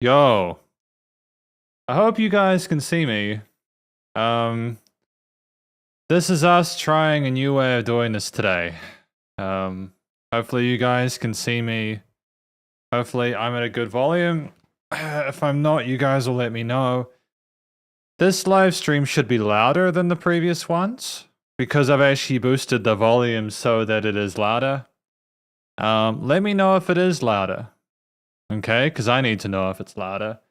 Yo, I hope you guys can see me. This is us trying a new way of doing this today. Hopefully you guys can see me. Hopefully I'm at a good volume. If I'm not, you guys will let me know. This live stream should be louder than the previous ones because I've actually boosted the volume so that it is louder. Let me know if it is louder. Okay, because I need to know if it's louder.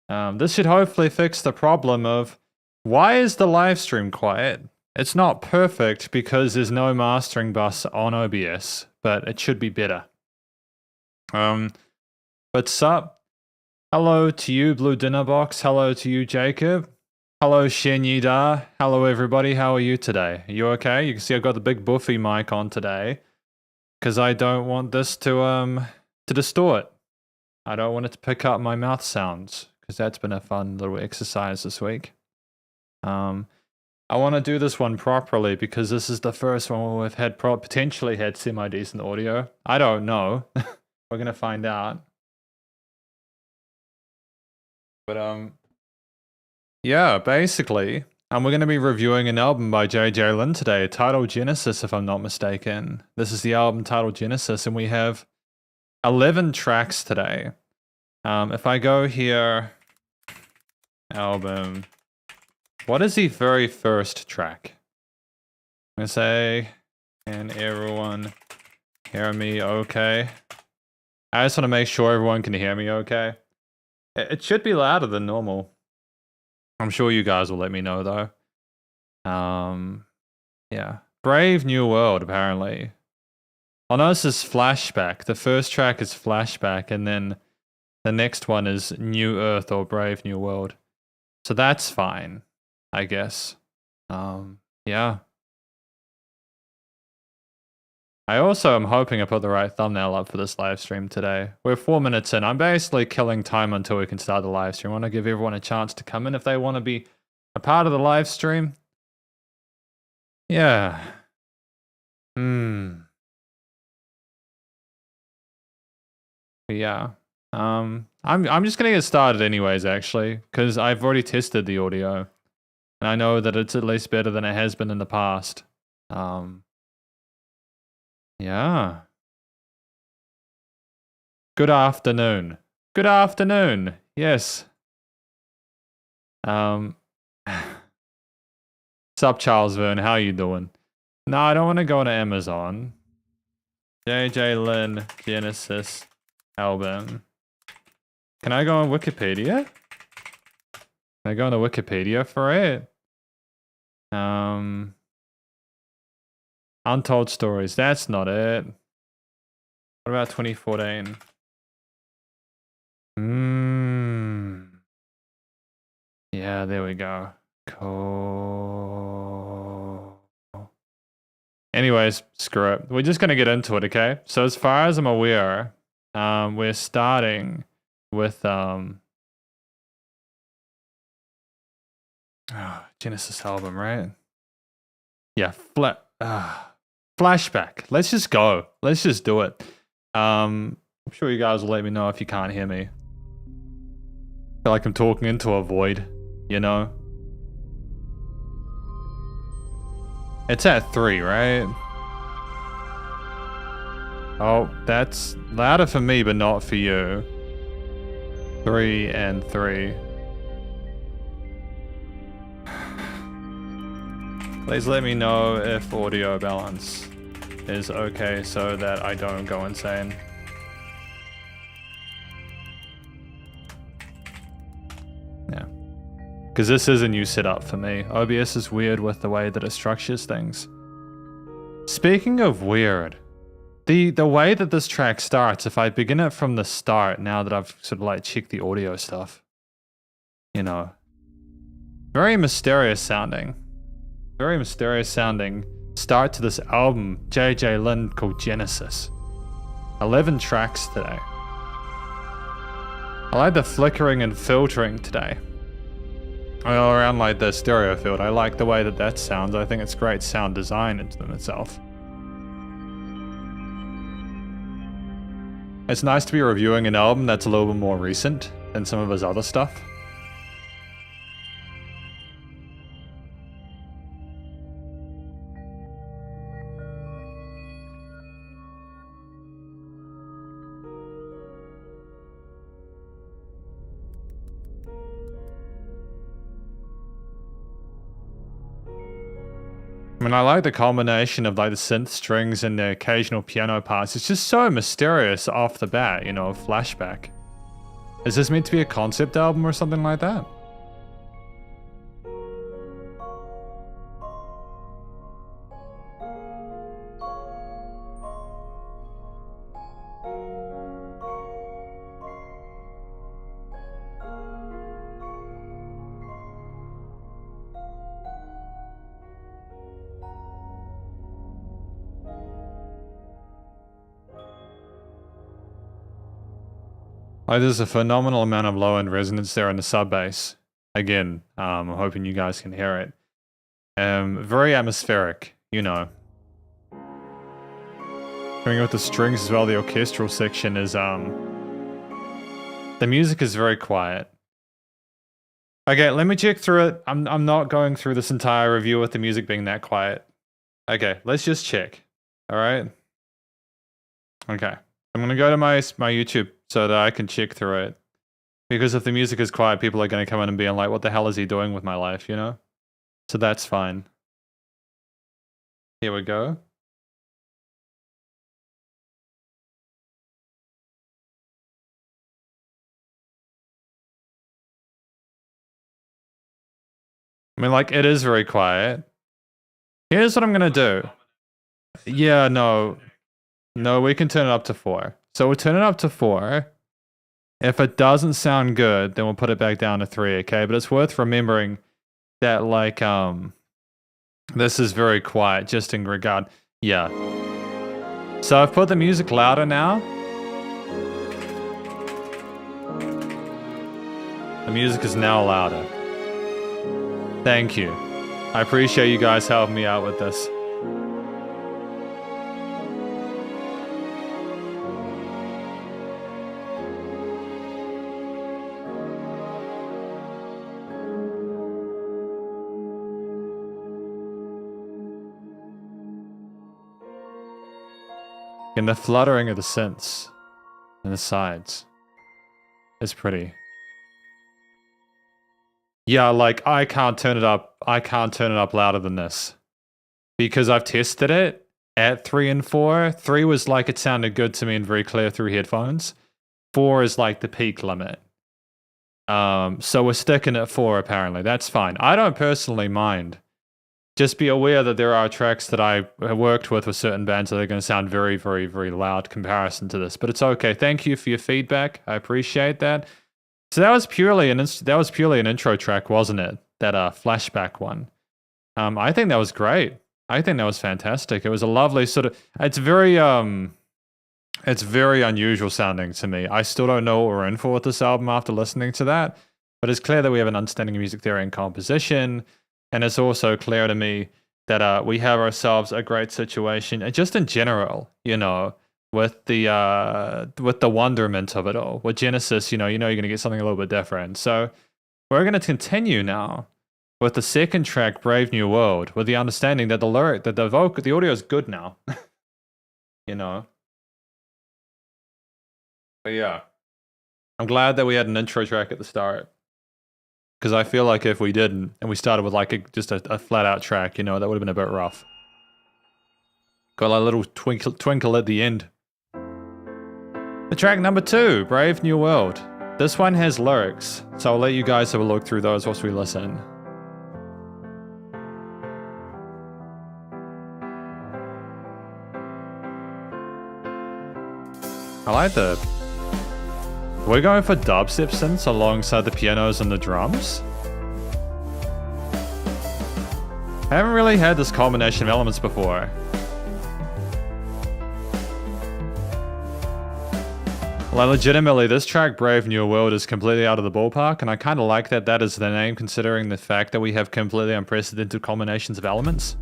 This should hopefully fix the problem of why is the live stream quiet? It's not perfect because there's no mastering bus on OBS, but it should be better. But sup? Hello to you, Blue Dinner Box. Hello to you, Jacob. Hello, Shenyida. Hello, everybody. How are you today? Are you okay? You can see I've got the big Buffy mic on today because I don't want this to distort. I don't want it to pick up my mouth sounds because that's been a fun little exercise this week. I want to do this one properly because this is the first one where we've had potentially had semi-decent audio. I don't know. We're going to find out. But yeah, basically, we're going to be reviewing an album by JJ Lin today, titled Genesis, if I'm not mistaken. This is the album titled Genesis, and we have 11 tracks today. If I go here, album, what is the very first track? I'm going to say, can everyone hear me okay? I just want to make sure everyone can hear me okay. It should be louder than normal. I'm sure you guys will let me know though. Yeah. Brave New World, apparently. Oh no, this is Flashback. The first track is Flashback, and then the next one is New Earth or Brave New World. So that's fine, I guess. Yeah. I also am hoping I put the right thumbnail up for this live stream today. We're 4 minutes in. I'm basically killing time until we can start the live stream. I want to give everyone a chance to come in if they want to be a part of the live stream. Yeah. Yeah. I'm just gonna get started anyways, actually, because I've already tested the audio. And I know that it's at least better than it has been in the past. Yeah. Good afternoon. Good afternoon. Yes. Sup, Charles Verne, how you doing? No, I don't want to go on Amazon. JJ Lin Genesis album. Can I go on Wikipedia? Can I go on the Wikipedia for it? Untold Stories. That's not it. What about 2014? Yeah, there we go. Cool. Anyways, screw it. We're just gonna get into it, okay? So as far as I'm aware, we're starting with Genesis album, right? Yeah, Flashback. Let's just go. Let's just do it. I'm sure you guys will let me know if you can't hear me. I feel like I'm talking into a void, you know? It's at 3, right? Oh, that's louder for me, but not for you. 3 and 3. Please let me know if audio balance is okay so that I don't go insane. Yeah. Because this is a new setup for me. OBS is weird with the way that it structures things. Speaking of weird, the way that this track starts, if I begin it from the start, now that I've sort of like checked the audio stuff, you know, very mysterious sounding. Very mysterious sounding start to this album, JJ Lin, called Genesis. 11 tracks today. I like the flickering and filtering today. All around like the stereo field. I like the way that that sounds. I think it's great sound design in itself. It's nice to be reviewing an album that's a little bit more recent than some of his other stuff. I mean, I like the combination of like the synth strings and the occasional piano parts. It's just so mysterious off the bat, you know, flashback. Is this meant to be a concept album or something like that? Oh, there's a phenomenal amount of low-end resonance there in the sub bass. Again, I'm hoping you guys can hear it. Very atmospheric, you know. Coming with the strings as well, the orchestral section is, the music is very quiet. Okay, let me check through it. I'm not going through this entire review with the music being that quiet. Okay, let's just check. All right. Okay, I'm gonna go to my YouTube so that I can check through it. Because if the music is quiet, people are gonna come in and be like, "What the hell is he doing with my life?" You know. So that's fine. Here we go. I mean, like, it is very quiet. Here's what I'm gonna do. Yeah, no, we can turn it up to 4. So we'll turn it up to 4. If it doesn't sound good, then we'll put it back down to 3, okay? But it's worth remembering that, like, this is very quiet, just in regard. Yeah. So I've put the music louder now. The music is now louder. Thank you. I appreciate you guys helping me out with this. And the fluttering of the synths and the sides is pretty. Yeah, like, I can't turn it up louder than this. Because I've tested it at 3 and 4. 3 was like, it sounded good to me and very clear through headphones. 4 is like the peak limit. So we're sticking at 4 apparently. That's fine. I don't personally mind. Just be aware that there are tracks that I have worked with certain bands that are going to sound very, very, very loud comparison to this. But it's okay. Thank you for your feedback. I appreciate that. So that was purely an intro track, wasn't it? That flashback one. I think that was great. I think that was fantastic. It was a lovely sort of. It's very unusual sounding to me. I still don't know what we're in for with this album after listening to that. But it's clear that we have an understanding of music theory and composition. And it's also clear to me that we have ourselves a great situation, just in general, you know, with the wonderment of it all. With Genesis, you know, you're going to get something a little bit different. So we're going to continue now with the second track, Brave New World, with the understanding that the audio is good now. You know. But yeah, I'm glad that we had an intro track at the start. Because I feel like if we didn't, and we started with like just a flat out track, you know, that would have been a bit rough. Got a little twinkle at the end. The track number 2, Brave New World. This one has lyrics, so I'll let you guys have a look through those whilst we listen. I like the... We're going for dubstep synths alongside the pianos and the drums. I haven't really had this combination of elements before. Like, legitimately, this track, Brave New World, is completely out of the ballpark, and I kind of like that that is the name, considering the fact that we have completely unprecedented combinations of elements.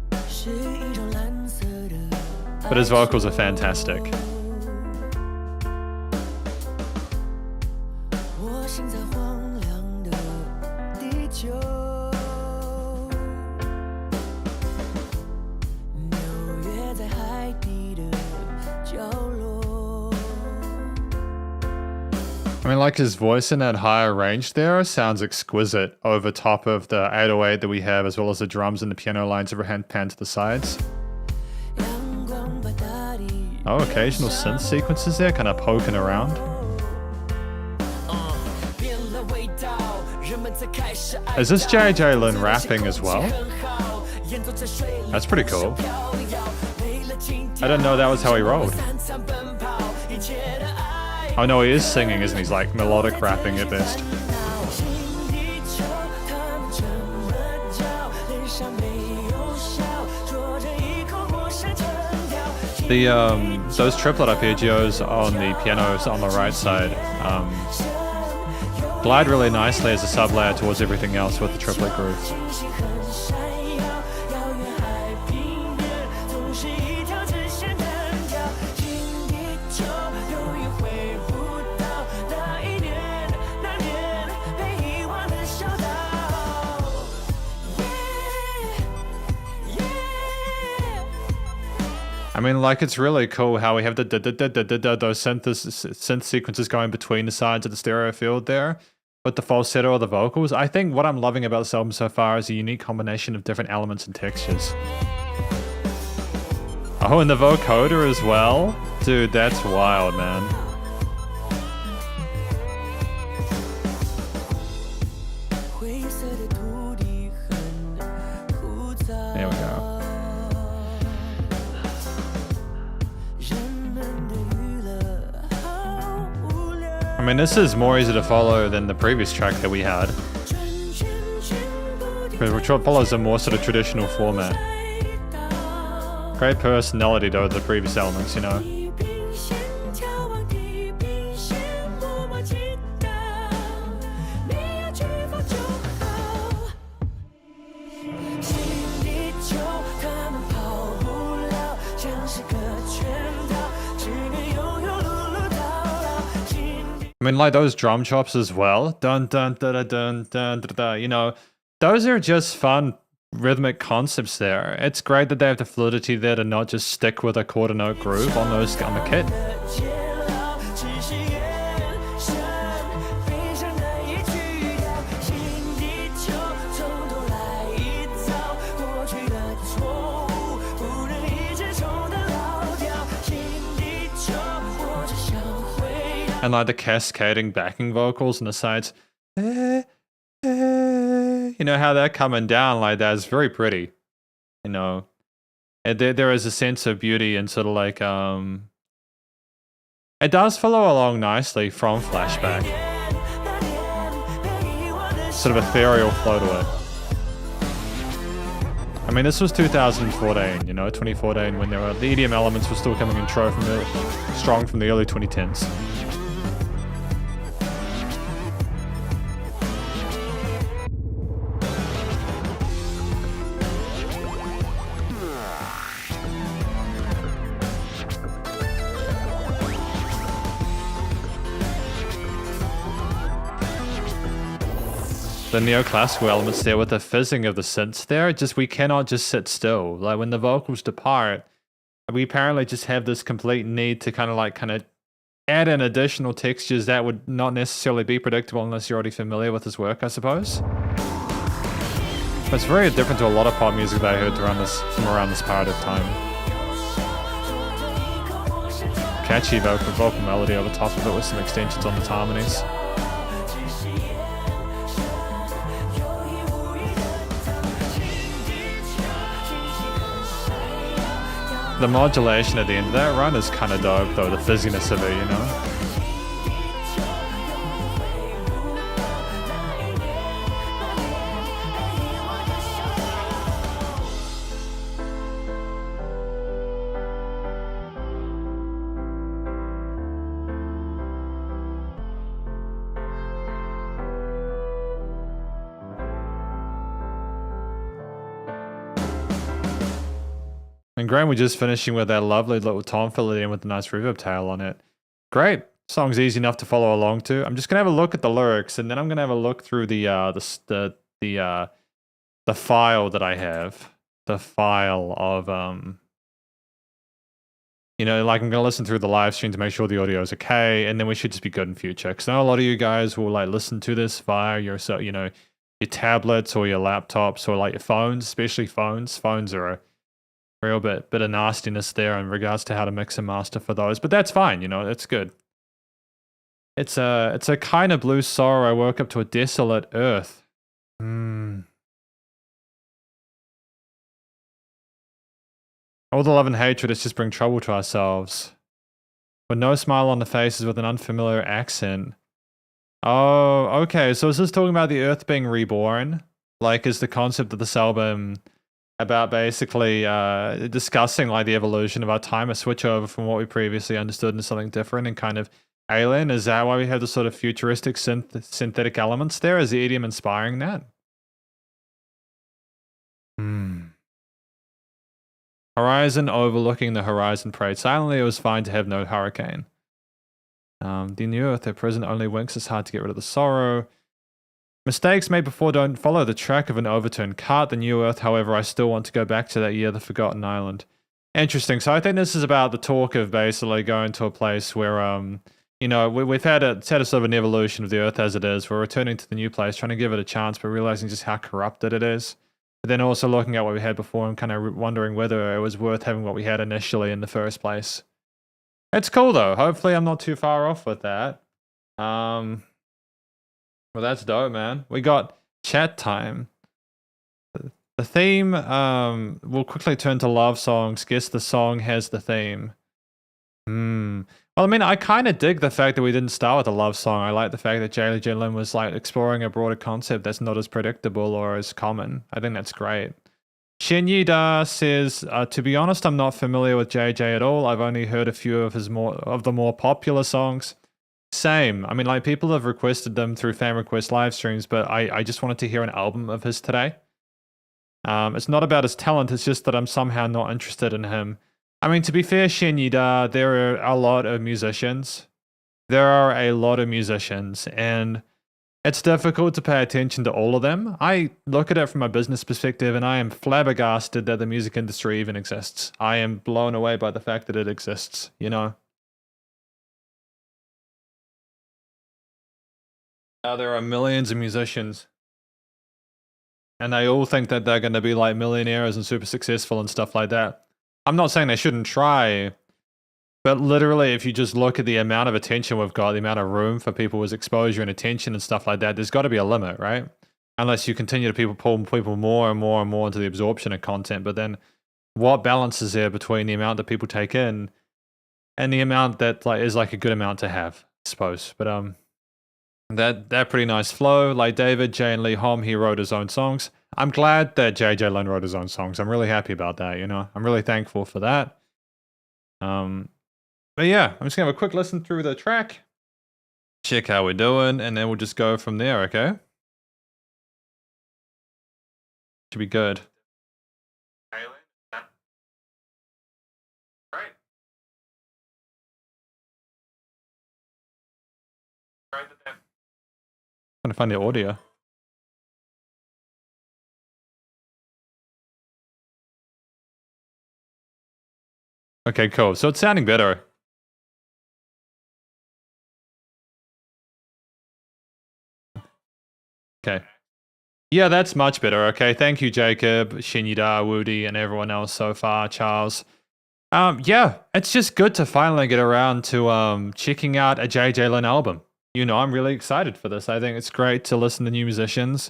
But his vocals are fantastic. I mean, like his voice in that higher range there sounds exquisite over top of the 808 that we have, as well as the drums and the piano lines overhand pan to the sides. Oh, occasional synth sequences there, kind of poking around. Is this JJ Lin rapping as well? That's pretty cool. I didn't know that was how he rolled. Oh no, he is singing, isn't he? He's like melodic rapping at best. Those triplet arpeggios on the pianos on the right side glide really nicely as a sub-layer towards everything else with the triplet groove. I mean, like, it's really cool how we have those synth sequences going between the sides of the stereo field there with the falsetto of the vocals. I think what I'm loving about this album so far is a unique combination of different elements and textures. Oh, and the vocoder as well? Dude, that's wild, man. There we go. I mean, this is more easy to follow than the previous track that we had, which follows a more sort of traditional format. Great personality though, the previous elements, you know. I mean, like those drum chops as well. Dun dun dun dun dun dun dun dun. You know, those are just fun rhythmic concepts there. It's great that they have the fluidity there to not just stick with a quarter note groove on the kit. And like the cascading backing vocals on the sides. You know how they're coming down like that is very pretty. You know, and there is a sense of beauty and sort of like, it does follow along nicely from Flashback. Sort of ethereal flow to it. I mean, this was 2014, you know, 2014 when there were, the EDM elements were still coming in strong from the early 2010s. The neoclassical elements there with the fizzing of the synths there, we cannot just sit still. Like when the vocals depart, we apparently just have this complete need to kind of add in additional textures that would not necessarily be predictable unless you're already familiar with his work, I suppose. But it's very different to a lot of pop music that I heard from around this period of time. Catchy vocal melody over top of it with some extensions on the harmonies. The modulation at the end of that run is kind of dope though, the fizziness of it, you know? And Graham, we're just finishing with that lovely little tom fill in with a nice reverb tail on it. Great. Song's easy enough to follow along to. I'm just gonna have a look at the lyrics, and then I'm gonna have a look through the file that I have. The file of you know, like I'm gonna listen through the live stream to make sure the audio is okay, and then we should just be good in future. Because I know a lot of you guys will like listen to this via your your tablets or your laptops or like your phones, especially phones. Phones are a real bit of nastiness there in regards to how to mix and master for those, but that's fine. You know, that's good. It's a kind of blue sorrow. I woke up to a desolate earth. All the love and hatred is just bring trouble to ourselves. With no smile on the faces with an unfamiliar accent. Oh, okay. So is this talking about the earth being reborn? Like, is the concept of this album about basically discussing like the evolution of our time, a switch over from what we previously understood into something different and kind of alien? Is that why we have the sort of futuristic synthetic elements there? Is the idiom inspiring that? Horizon overlooking the horizon prayed silently. It was fine to have no hurricane. The new earth at present only winks. It's hard to get rid of the sorrow. Mistakes made before don't follow the track of an overturned cart. The new earth, however, I still want to go back to that year, the forgotten island. Interesting. So I think this is about the talk of basically going to a place where, you know, we've had a sort of an evolution of the earth as it is. We're returning to the new place, trying to give it a chance, but realizing just how corrupted it is. But then also looking at what we had before and kind of wondering whether it was worth having what we had initially in the first place. It's cool though. Hopefully I'm not too far off with that. Well, that's dope, man. We got chat time. The theme, we'll quickly turn to love songs. Guess the song has the theme. Well, I mean, I kind of dig the fact that we didn't start with a love song. I like the fact that JJ Lin was like exploring a broader concept that's not as predictable or as common. I think that's great. Shenyida says, to be honest, I'm not familiar with JJ at all. I've only heard a few of his the more popular songs. Same. I mean, like people have requested them through fan request live streams, but I just wanted to hear an album of his today. It's not about his talent. It's just that I'm somehow not interested in him. I mean, to be fair, Shenyida, there are a lot of musicians. And it's difficult to pay attention to all of them. I look at it from a business perspective, and I am flabbergasted that the music industry even exists. I am blown away by the fact that it exists, you know? There are millions of musicians. And they all think that they're going to be like millionaires and super successful and stuff like that. I'm not saying they shouldn't try, but literally if you just look at the amount of attention we've got, the amount of room for people's exposure and attention and stuff like that, there's got to be a limit, right? Unless you continue to pull people more and more and more into the absorption of content, but then what balance is there between the amount that people take in and the amount that like is like a good amount to have, I suppose. But that pretty nice flow. Like David J and Lee Hom, he wrote his own songs. I'm glad that JJ Lin wrote his own songs. I'm really happy about that, you know? I'm really thankful for that. But yeah, I'm just gonna have a quick listen through the track, check how we're doing, and then we'll just go from there, okay? Should be good. Right. I'm gonna find the audio. Okay, cool. So it's sounding better. Okay. Yeah, that's much better. Okay, thank you, Jacob, Shenyida, Woody, and everyone else so far, Charles. Yeah, it's just good to finally get around to checking out a JJ Lin album. You know, I'm really excited for this. I think it's great to listen to new musicians.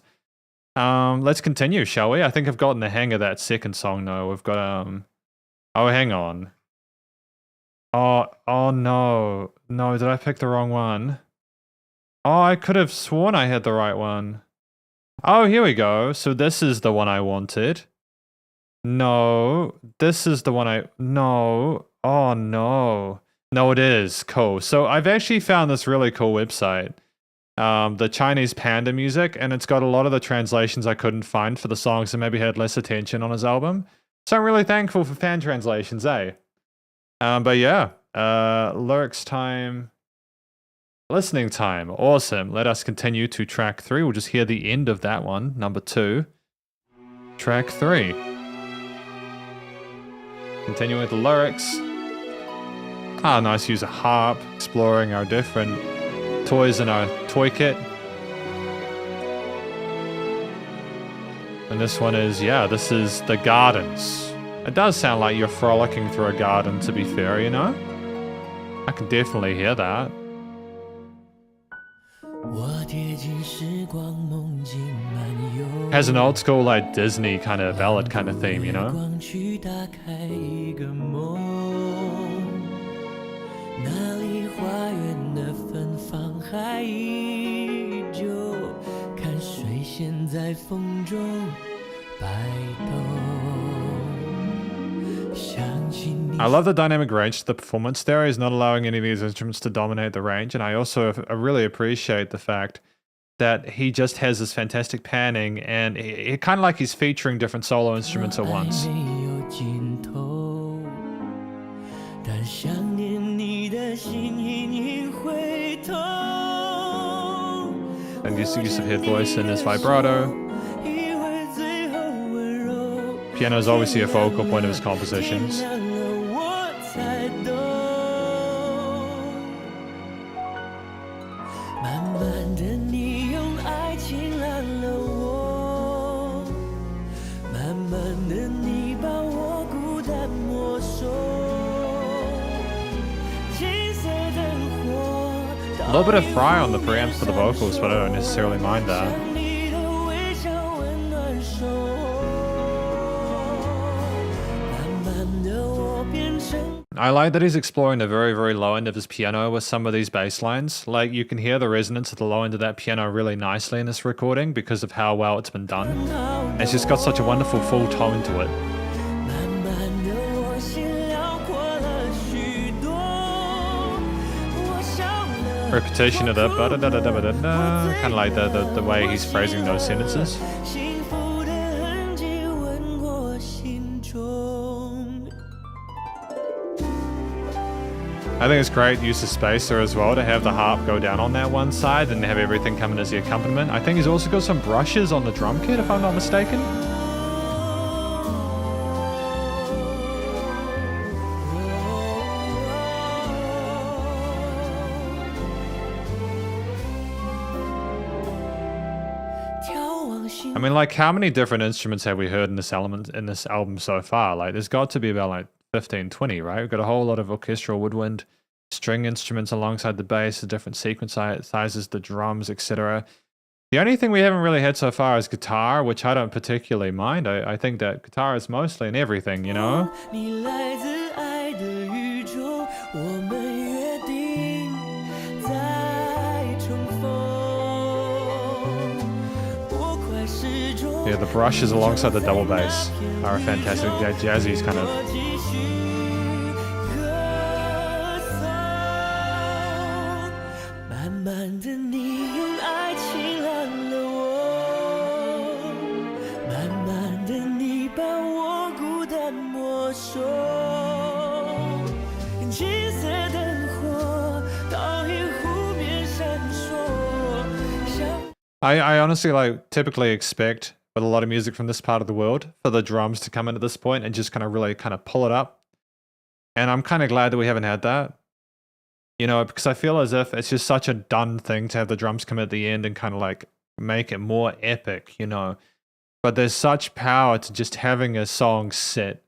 Let's continue, shall we? I think I've gotten the hang of that second song though. We've got oh, hang on. Oh no. No, did I pick the wrong one? Oh, I could have sworn I had the right one. Oh, here we go. So this is the one I wanted. No, this is the one no. Oh no. No, it is. Cool. So I've actually found this really cool website. The Chinese Panda Music, and it's got a lot of the translations I couldn't find for the songs that maybe had less attention on his album. So I'm really thankful for fan translations, eh? But yeah, lyrics time. Listening time. Awesome. Let us continue to track 3. We'll just hear the end of that one. Number 2. Track 3. Continuing with the lyrics. Ah, nice use of harp. Exploring our different toys in our toy kit. And this one is, yeah, this is the gardens. It does sound like you're frolicking through a garden, to be fair, you know? I can definitely hear that. Has an old school like Disney kind of ballad kind of theme, you know? I love the dynamic range to the performance there. He's not allowing any of these instruments to dominate the range, and I also really appreciate the fact that he just has this fantastic panning, and it kind of like he's featuring different solo instruments at once. And use of head voice in his vibrato. Piano is obviously a focal point of his compositions. A little bit of fry on the preamps for the vocals, but I don't necessarily mind that. I like that he's exploring the very, very low end of his piano with some of these bass lines. Like, you can hear the resonance at the low end of that piano really nicely in this recording because of how well it's been done. And it's just got such a wonderful full tone to it. Repetition of the kind of like the way he's phrasing those sentences. I think it's great use of spacer as well to have the harp go down on that one side and have everything coming as the accompaniment. I think he's also got some brushes on the drum kit, if I'm not mistaken. I mean, like, how many different instruments have we heard in this album so far? Like, there's got to be about like 15, 20, right? We've got a whole lot of orchestral woodwind, string instruments alongside the bass, the different sequence sizes, the drums, etc. The only thing we haven't really had so far is guitar, which I don't particularly mind. I think that guitar is mostly in everything, you know? Yeah, the brushes alongside the double bass are a fantastic jazzy's kind of. I honestly typically expect with a lot of music from this part of the world for the drums to come in at this point and just kind of really kind of pull it up. And I'm kind of glad that we haven't had that. You know, because I feel as if it's just such a done thing to have the drums come at the end and kind of like make it more epic, you know. But there's such power to just having a song sit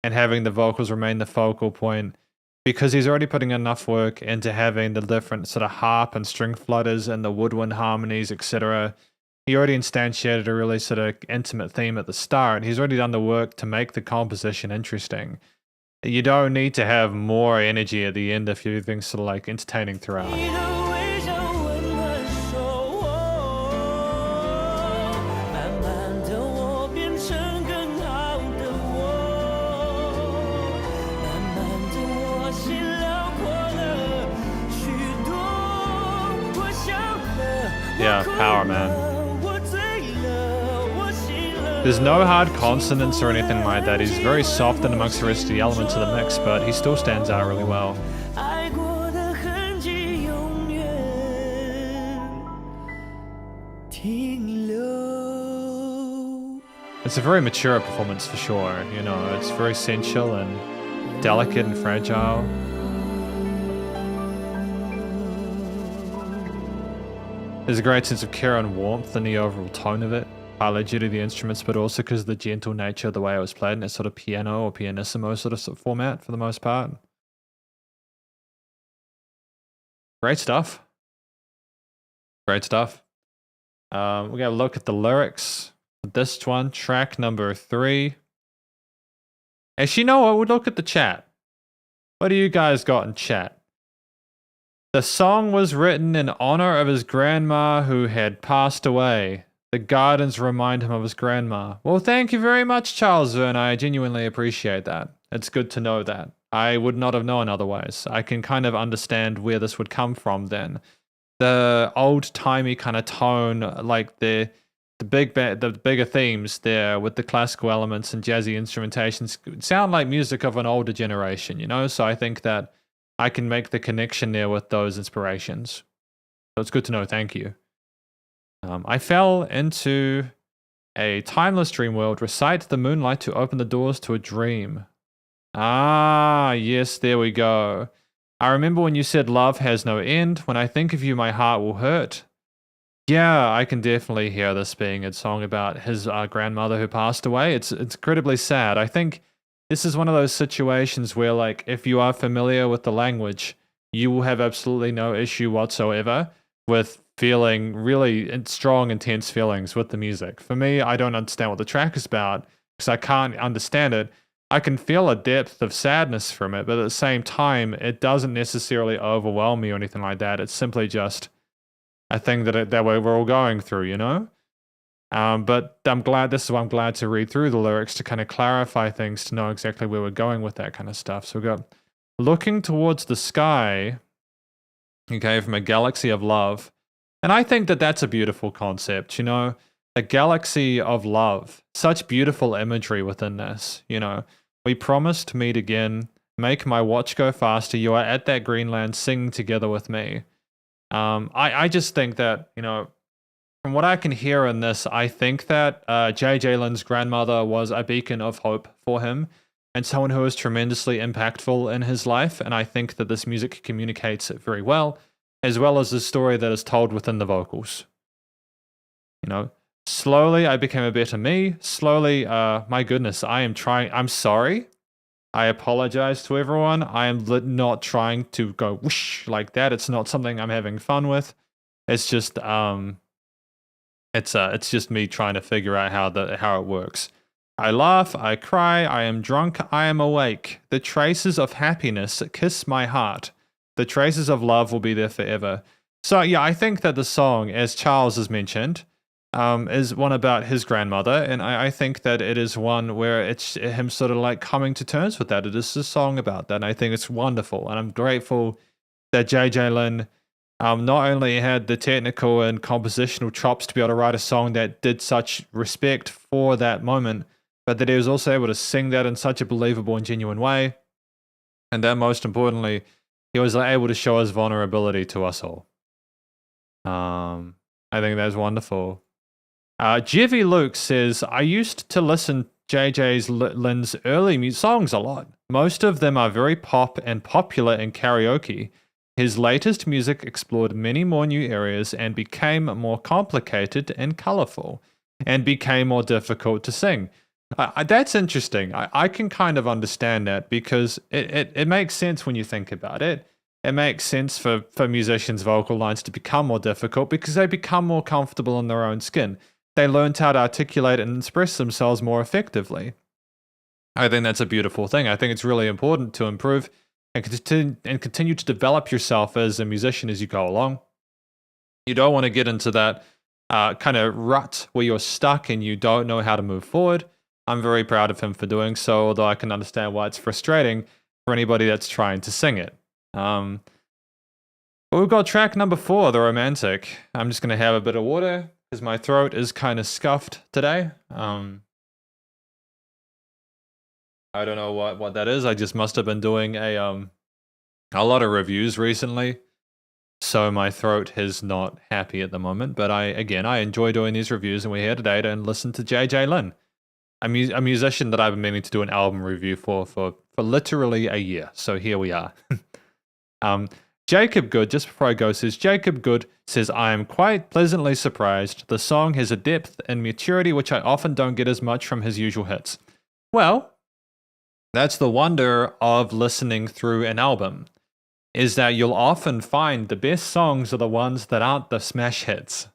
and having the vocals remain the focal point, because he's already putting enough work into having the different sort of harp and string flutters and the woodwind harmonies, etc. He already instantiated a really sort of intimate theme at the start. He's already done the work to make the composition interesting. You don't need to have more energy at the end if you're being sort of like entertaining throughout. Yeah, power, man. There's no hard consonants or anything like that. He's very soft in amongst the rest of the elements of the mix, but he still stands out really well. It's a very mature performance for sure, you know, it's very sensual and delicate and fragile. There's a great sense of care and warmth in the overall tone of it, partly due to the instruments, but also because of the gentle nature of the way it was played in that sort of piano or pianissimo sort of format for the most part. Great stuff. Great stuff. We're going to look at the lyrics. This one, track number 3. Actually, you know what? We'll look at the chat. What do you guys got in chat? The song was written in honor of his grandma who had passed away. The gardens remind him of his grandma. Well, thank you very much, Charles Verne. I genuinely appreciate that. It's good to know that. I would not have known otherwise. I can kind of understand where this would come from then. The old-timey kind of tone, like the bigger themes there with the classical elements and jazzy instrumentations sound like music of an older generation, you know? So I think that I can make the connection there with those inspirations. So it's good to know. Thank you. I fell into a timeless dream world. Recite the moonlight to open the doors to a dream. Ah, yes, there we go. I remember when you said love has no end. When I think of you, my heart will hurt. Yeah, I can definitely hear this being a song about his grandmother who passed away. It's incredibly sad. I think this is one of those situations where, like, if you are familiar with the language, you will have absolutely no issue whatsoever with feeling really strong, intense feelings with the music. For me, I don't understand what the track is about because I can't understand it. I can feel a depth of sadness from it, but at the same time, it doesn't necessarily overwhelm me or anything like that. It's simply just a thing that we're all going through, you know? But I'm glad, this is why I'm glad to read through the lyrics to kind of clarify things, to know exactly where we're going with that kind of stuff. So we've got looking towards the sky, okay, from a galaxy of love. And I think that that's a beautiful concept, you know, a galaxy of love, such beautiful imagery within this, you know, we promise to meet again, make my watch go faster, you are at that Greenland singing together with me. I just think that, you know, from what I can hear in this, I think that JJ Lin's grandmother was a beacon of hope for him and someone who was tremendously impactful in his life. And I think that this music communicates it very well as the story that is told within the vocals. You know, slowly I became a better me. Slowly, my goodness, I'm sorry. I apologize to everyone. I am not trying to go whoosh like that. It's not something I'm having fun with. It's just it's just me trying to figure out how it works. I laugh, I cry, I am drunk, I am awake. The traces of happiness kiss my heart. The traces of love will be there forever. So yeah, I think that the song, as Charles has mentioned, is one about his grandmother, and I think that it is one where it's him sort of like coming to terms with that. It is a song about that, and I think it's wonderful, and I'm grateful that JJ Lin not only had the technical and compositional chops to be able to write a song that did such respect for that moment, but that he was also able to sing that in such a believable and genuine way, and that most importantly, he was able to show his vulnerability to us all. I think that's wonderful. Jivy Luke says, I used to listen JJ Lin's early songs a lot. Most of them are very pop and popular in karaoke. His latest music explored many more new areas and became more complicated and colorful, and became more difficult to sing. That's interesting. I can kind of understand that because it makes sense when you think about it. It makes sense for musicians' vocal lines to become more difficult because they become more comfortable in their own skin. They learned how to articulate and express themselves more effectively. I think that's a beautiful thing. I think it's really important to improve and continue to develop yourself as a musician as you go along. You don't want to get into that kind of rut where you're stuck and you don't know how to move forward. I'm very proud of him for doing so, although I can understand why it's frustrating for anybody that's trying to sing it. But we've got track number 4, The Romantic. I'm just going to have a bit of water because my throat is kind of scuffed today. I don't know what that is. I just must have been doing a lot of reviews recently. so my throat is not happy at the moment. But I enjoy doing these reviews, and we're here today to listen to JJ Lin, a musician that I've been meaning to do an album review for literally a year. So here we are. Jacob Good, just before I go, says, Jacob Good says, I am quite pleasantly surprised. The song has a depth and maturity which I often don't get as much from his usual hits. Well, that's the wonder of listening through an album, is that you'll often find the best songs are the ones that aren't the smash hits,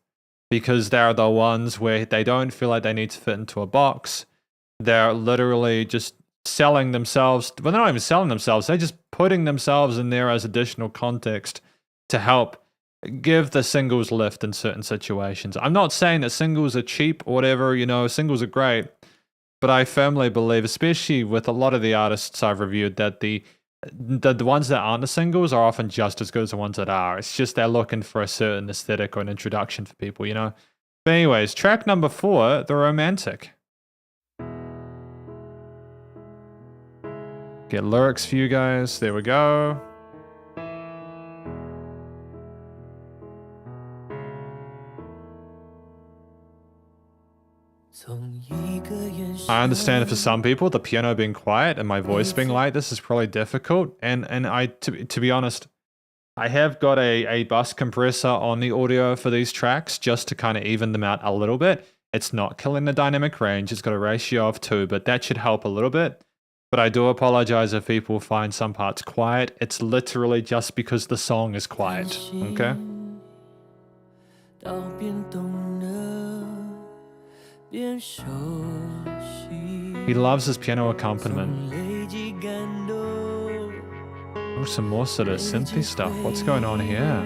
because they're the ones where they don't feel like they need to fit into a box. They're literally just selling themselves. Well, they're not even selling themselves. They're just putting themselves in there as additional context to help give the singles lift in certain situations. I'm not saying that singles are cheap or whatever, singles are great, but I firmly believe, especially with a lot of the artists I've reviewed, that the ones that aren't the singles are often just as good as the ones that are. It's just they're looking for a certain aesthetic or an introduction for people, But anyways, track number 4, The Romantic. Get lyrics for you guys. There we go. I understand for some people, the piano being quiet and my voice being light, this is probably difficult. And to be honest, I have got a bus compressor on the audio for these tracks just to kind of even them out a little bit. It's not killing the dynamic range. It's got a ratio of 2, but that should help a little bit. But I do apologize if people find some parts quiet. It's literally just because the song is quiet, okay? He loves his piano accompaniment. Oh, some more sort of synthy stuff. What's going on here?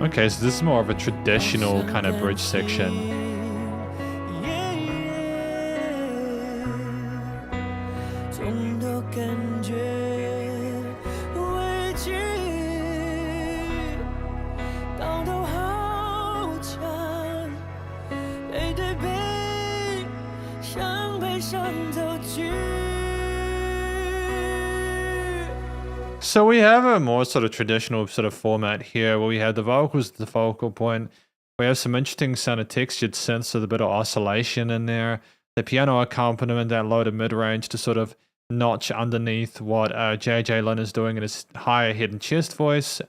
Okay, so this is more of a traditional kind of bridge section. So we have a more sort of traditional sort of format here where we have the vocals at the focal point. We have some interesting sound of textured synths with a bit of oscillation in there. The piano accompaniment, that low to mid-range to sort of notch underneath what JJ Lin is doing in his higher head and chest voice.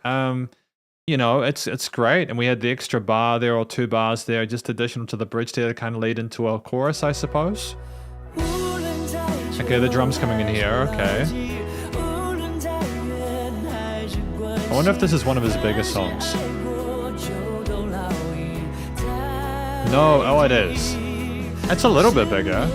It's great. And we had the extra bar there, or 2 bars there, just additional to the bridge there to kind of lead into a chorus, I suppose. Okay, the drums coming in here, okay. I wonder if this is one of his bigger songs. No, oh it is. It's a little bit bigger.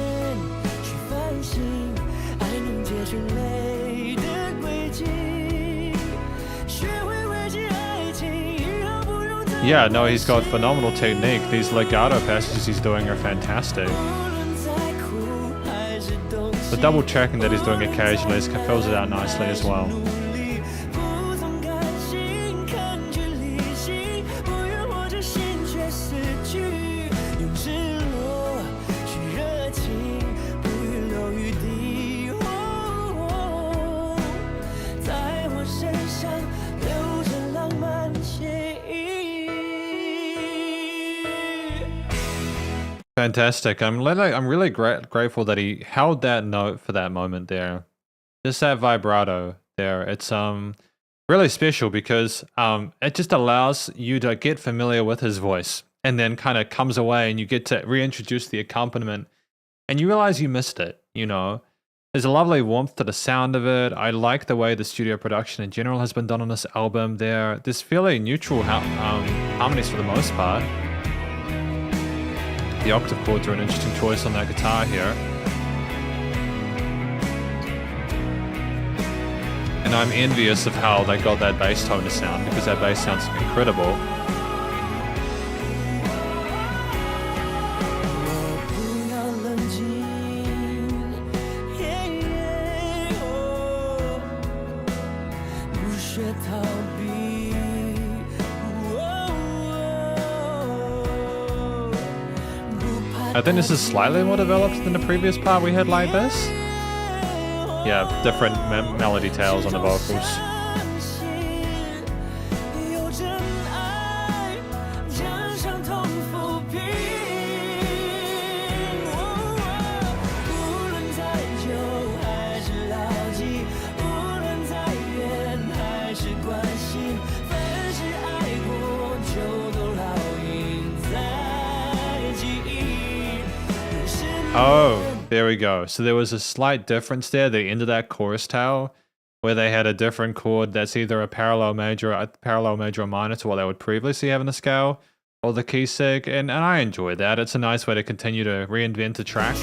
Yeah, no, he's got phenomenal technique. These legato passages he's doing are fantastic. The double tracking that he's doing occasionally fills it out nicely as well. Fantastic. I'm really grateful that he held that note for that moment there. Just that vibrato there. It's really special because it just allows you to get familiar with his voice, and then kind of comes away and you get to reintroduce the accompaniment and you realize you missed it, There's a lovely warmth to the sound of it. I like the way the studio production in general has been done on this album. There's fairly neutral harmonies for the most part. The octave chords are an interesting choice on that guitar here. And I'm envious of how they got that bass tone to sound, because that bass sounds incredible. I think this is slightly more developed than the previous part we had like this. Yeah, different melody tails on the vocals. Oh, there we go. So there was a slight difference there at the end of that chorus tail, where they had a different chord that's either a parallel major or minor to what they would previously have in the scale, or the key sig, and I enjoy that. It's a nice way to continue to reinvent a track.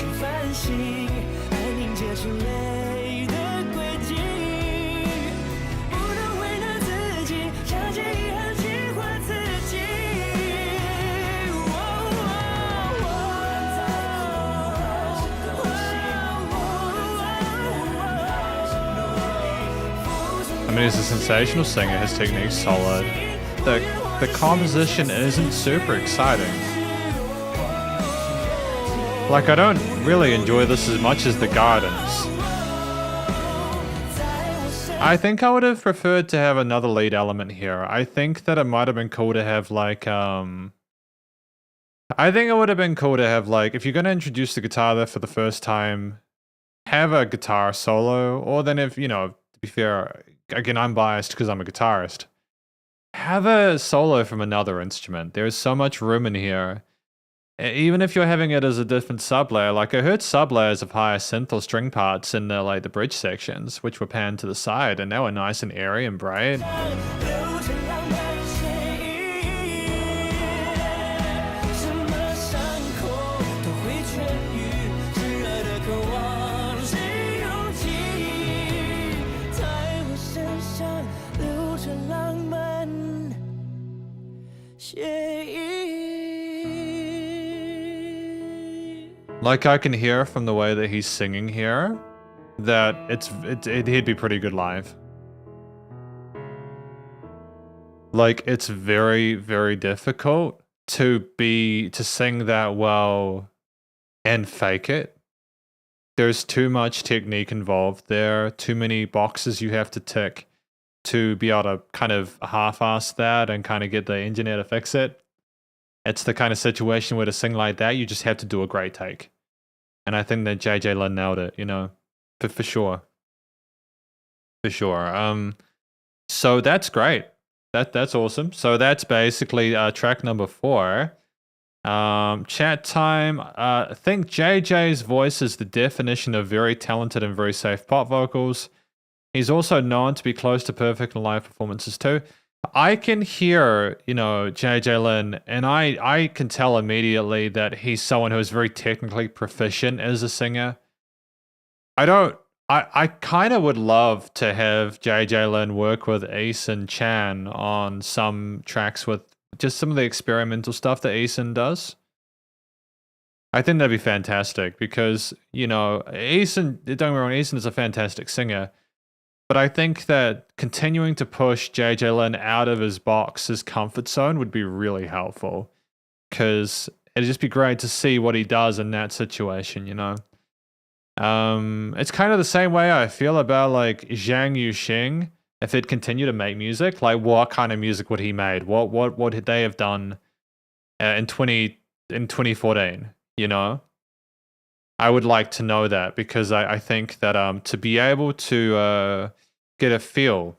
I mean, he's a sensational singer, his technique's solid. The composition isn't super exciting. Like, I don't really enjoy this as much as The Gardens. I think I would have preferred to have another lead element here. I think that it might have been cool to have like, I think it would have been cool to have like, if you're going to introduce the guitar there for the first time, have a guitar solo, or then if, you know, to be fair, again, I'm biased because I'm a guitarist. Have a solo from another instrument. There's so much room in here. Even if you're having it as a different sublayer, like I heard sublayers of higher synth or string parts in the like the bridge sections, which were panned to the side, and they were nice and airy and bright. Like I can hear from the way that he's singing here that he'd be pretty good live. Like it's very, very difficult to sing that well and fake it. There's too much technique involved there, too many boxes you have to tick to be able to kind of half-ass that and kind of get the engineer to fix it. It's the kind of situation where to sing like that, you just have to do a great take. And I think that JJ Lin nailed it, you know, for sure. For sure. So that's great. That's awesome. So that's basically track number 4. Chat time. I think JJ's voice is the definition of very talented and very safe pop vocals. He's also known to be close to perfect in live performances too. I can hear, you know, JJ Lin, and I can tell immediately that he's someone who is very technically proficient as a singer. I kind of would love to have JJ Lin work with Eason Chan on some tracks with just some of the experimental stuff that Eason does. I think that'd be fantastic because, you know, Eason, don't get me wrong, Eason is a fantastic singer. But I think that continuing to push JJ Lin out of his box, his comfort zone, would be really helpful. Because it'd just be great to see what he does in that situation, you know? It's kind of the same way I feel about, like, Zhang Yuxing. If he'd continued to make music, like, what kind of music would he made? What would they have done in 2014, you know? I would like to know that because I think that to be able to get a feel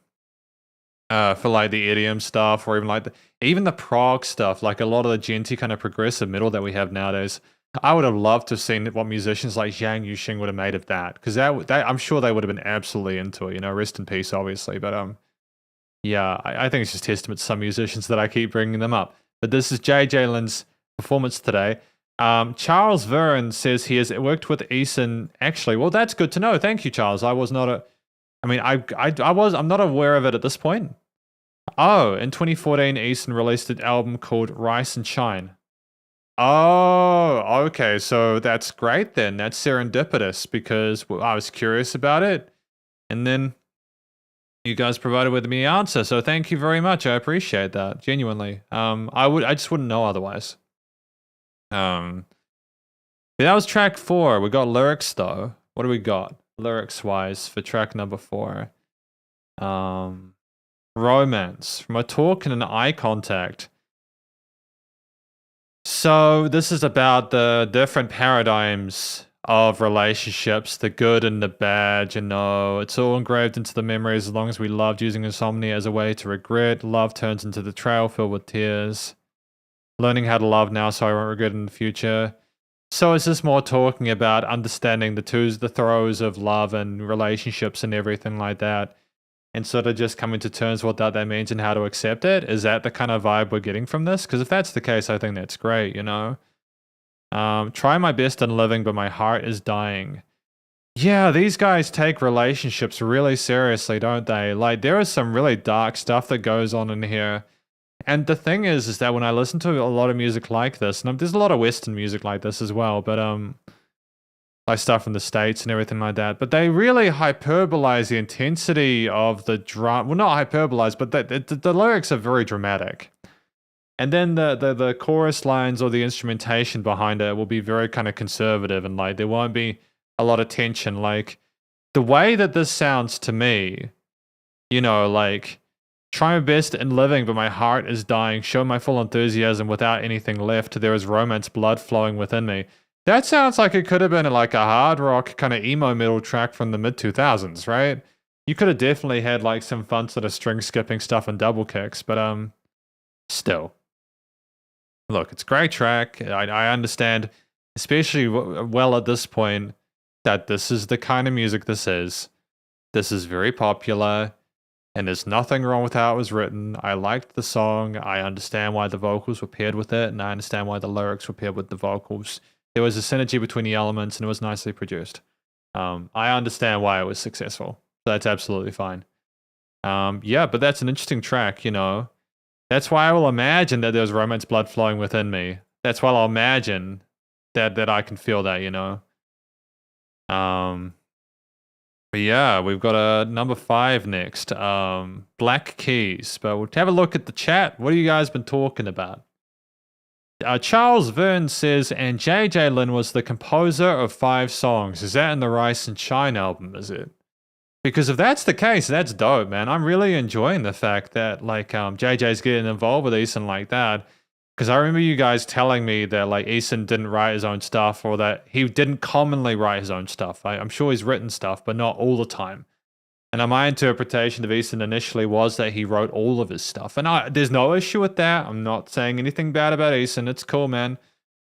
for like the EDM stuff or even like even the prog stuff, like a lot of the genty kind of progressive metal that we have nowadays, I would have loved to have seen what musicians like Zhang Yuxing would have made of that because that I'm sure they would have been absolutely into it. You know, rest in peace, obviously, but yeah, I think it's just testament to some musicians that I keep bringing them up. But this is JJ Lin's performance today. Charles Vern says he has worked with Eason. Actually, well, that's good to know. Thank you, Charles. I'm not aware of it at this point. Oh, in 2014, Eason released an album called Rice and Shine. Oh, okay. So that's great then. That's serendipitous because I was curious about it. And then you guys provided with me the answer. So thank you very much. I appreciate that. Genuinely. I just wouldn't know otherwise. But that was track 4. We got lyrics though. What do we got lyrics wise for track number 4? Romance from a talk and an eye contact. So this is about the different paradigms of relationships, the good and the bad, you know. It's all engraved into the memories as long as we loved, using insomnia as a way to regret. Love turns into the trail filled with tears. Learning how to love now so I won't regret in the future. So is this more talking about understanding the throes of love and relationships and everything like that, and sort of just coming to terms with what that means and how to accept it? Is that the kind of vibe we're getting from this? Because if that's the case, I think that's great, you know? Try my best in living, but my heart is dying. Yeah, these guys take relationships really seriously, don't they? Like, there is some really dark stuff that goes on in here. And the thing is that when I listen to a lot of music like this, and there's a lot of Western music like this as well, but like stuff from the States and everything like that, but they really hyperbolize the intensity of the drum. Well, not hyperbolize, but the lyrics are very dramatic. And then the chorus lines or the instrumentation behind it will be very kind of conservative, and like there won't be a lot of tension. Like the way that this sounds to me, you know, like try my best in living, but my heart is dying. Show my full enthusiasm without anything left. There is romance, blood flowing within me. That sounds like it could have been like a hard rock kind of emo metal track from the mid-2000s, right? You could have definitely had like some fun sort of string skipping stuff and double kicks, but still. Look, it's a great track. I understand, especially well at this point, that this is the kind of music this is. This is very popular. And there's nothing wrong with how it was written. I liked the song. I understand why the vocals were paired with it, and I understand why the lyrics were paired with the vocals. There was a synergy between the elements, and it was nicely produced. I understand why it was successful. So that's absolutely fine. Yeah, but that's an interesting track, you know. That's why I will imagine that there's romance blood flowing within me. That's why I'll imagine that I can feel that, you know. But yeah, we've got a number 5 next. Black Keys. But we'll have a look at the chat. What have you guys been talking about? Charles Verne says, and JJ Lin was the composer of 5 songs. Is that in the Rice and Shine album, is it? Because if that's the case, that's dope, man. I'm really enjoying the fact that like JJ's getting involved with Eason like that. Because I remember you guys telling me that like Eason didn't write his own stuff, or that he didn't commonly write his own stuff. I'm sure he's written stuff, but not all the time. And my interpretation of Eason initially was that he wrote all of his stuff. And there's no issue with that. I'm not saying anything bad about Eason. It's cool, man.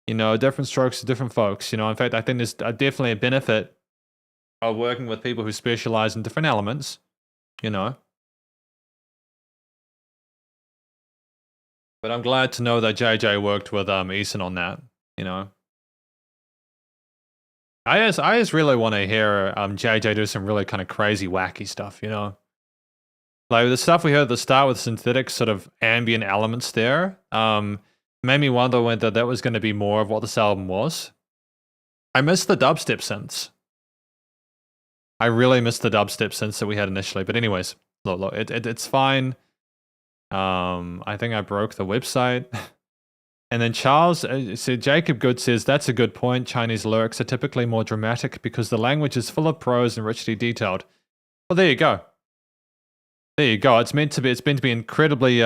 You know, different strokes for different folks. You know, in fact, I think there's definitely a benefit of working with people who specialize in different elements, you know. But I'm glad to know that JJ worked with Eason on that, you know. I just really want to hear JJ do some really kind of crazy, wacky stuff, you know. Like the stuff we heard at the start with synthetic sort of ambient elements there, made me wonder whether that was going to be more of what this album was. I missed the dubstep synths. I really missed the dubstep synths that we had initially. But anyways, look, it's fine. I think I broke the website. And then Charles, so Jacob Good says, that's a good point. Chinese lyrics are typically more dramatic because the language is full of prose and richly detailed. Well, there you go. There you go. It's meant to be incredibly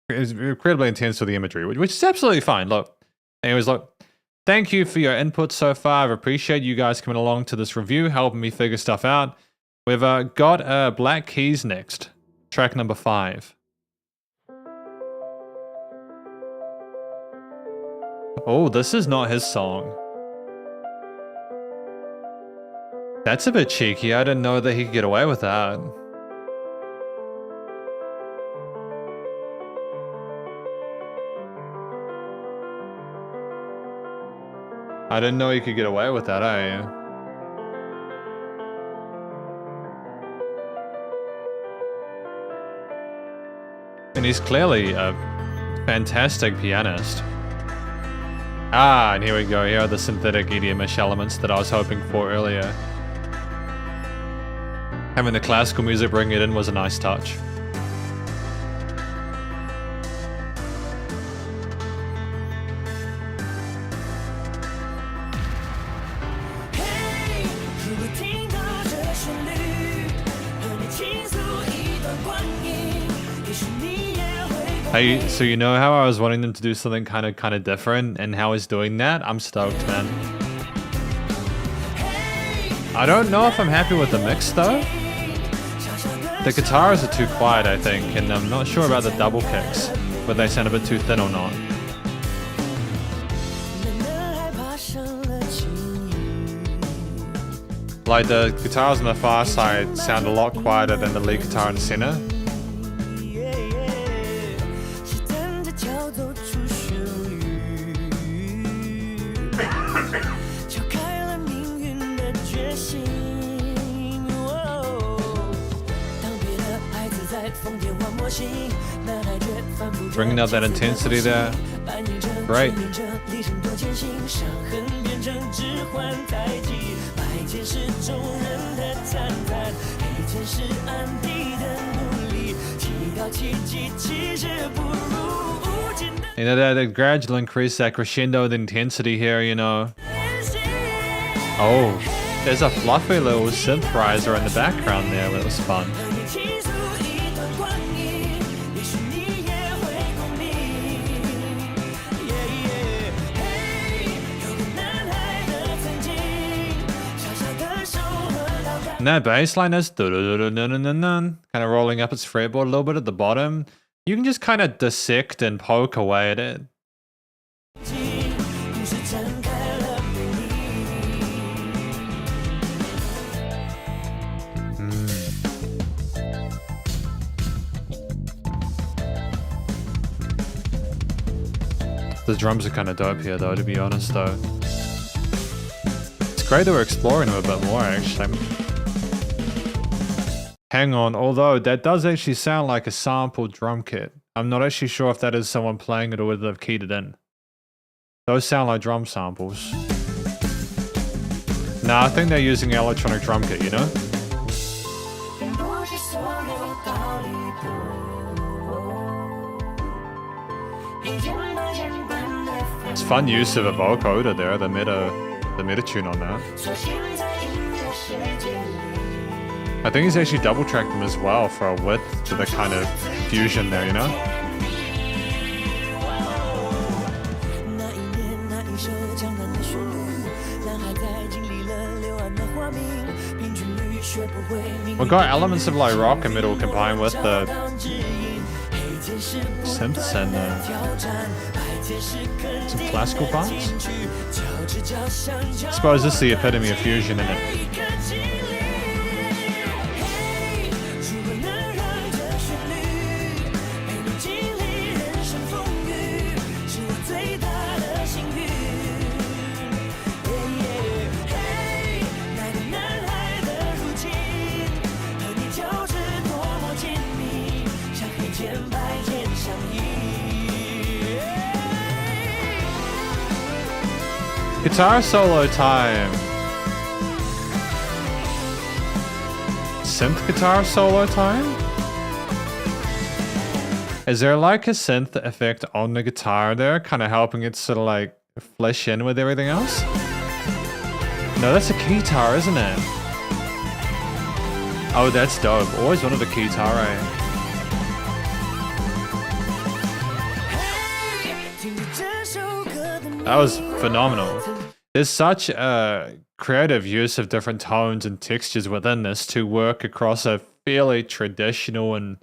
intense with the imagery, which is absolutely fine. Look, anyways, look, thank you for your input so far. I appreciate you guys coming along to this review, helping me figure stuff out. We've got Black Keys next, track number 5. Oh, this is not his song. That's a bit cheeky. I didn't know that he could get away with that. I didn't know he could get away with that, eh? And he's clearly a fantastic pianist. Ah, and here we go. Here are the synthetic EDM-ish elements that I was hoping for earlier. Having the classical music bring it in was a nice touch. Hey, so you know how I was wanting them to do something kind of different, and how he's doing that? I'm stoked, man. I don't know if I'm happy with the mix though. The guitars are too quiet, I think, and I'm not sure about the double kicks, whether they sound a bit too thin or not. Like the guitars on the far side sound a lot quieter than the lead guitar in the center. Bringing out that intensity there. Great. You know, that gradual increase, that crescendo, the intensity here, you know. Oh, there's a fluffy little synth riser in the background there. That was fun. And that bass line is kind of rolling up its fretboard a little bit at the bottom. You can just kind of dissect and poke away at it. The drums are kind of dope here though, to be honest though. It's great that we're exploring them a bit more actually. Hang on, although that does actually sound like a sampled drum kit. I'm not actually sure if that is someone playing it or whether they've keyed it in. Those sound like drum samples. Nah, I think they're using an electronic drum kit, you know? It's fun use of a vocoder there, the meta tune on that. I think he's actually double tracked them as well for a width to the kind of fusion there, you know? We've got elements of like rock and metal combined with the synths and some classical parts. I suppose this is the epitome of fusion in it. Guitar solo time. Synth guitar solo time? Is there like a synth effect on the guitar there, kind of helping it sort of like flesh in with everything else? No, that's a keytar, isn't it? Oh, that's dope. Always wanted a keytar, eh? That was phenomenal. There's such a creative use of different tones and textures within this to work across a fairly traditional and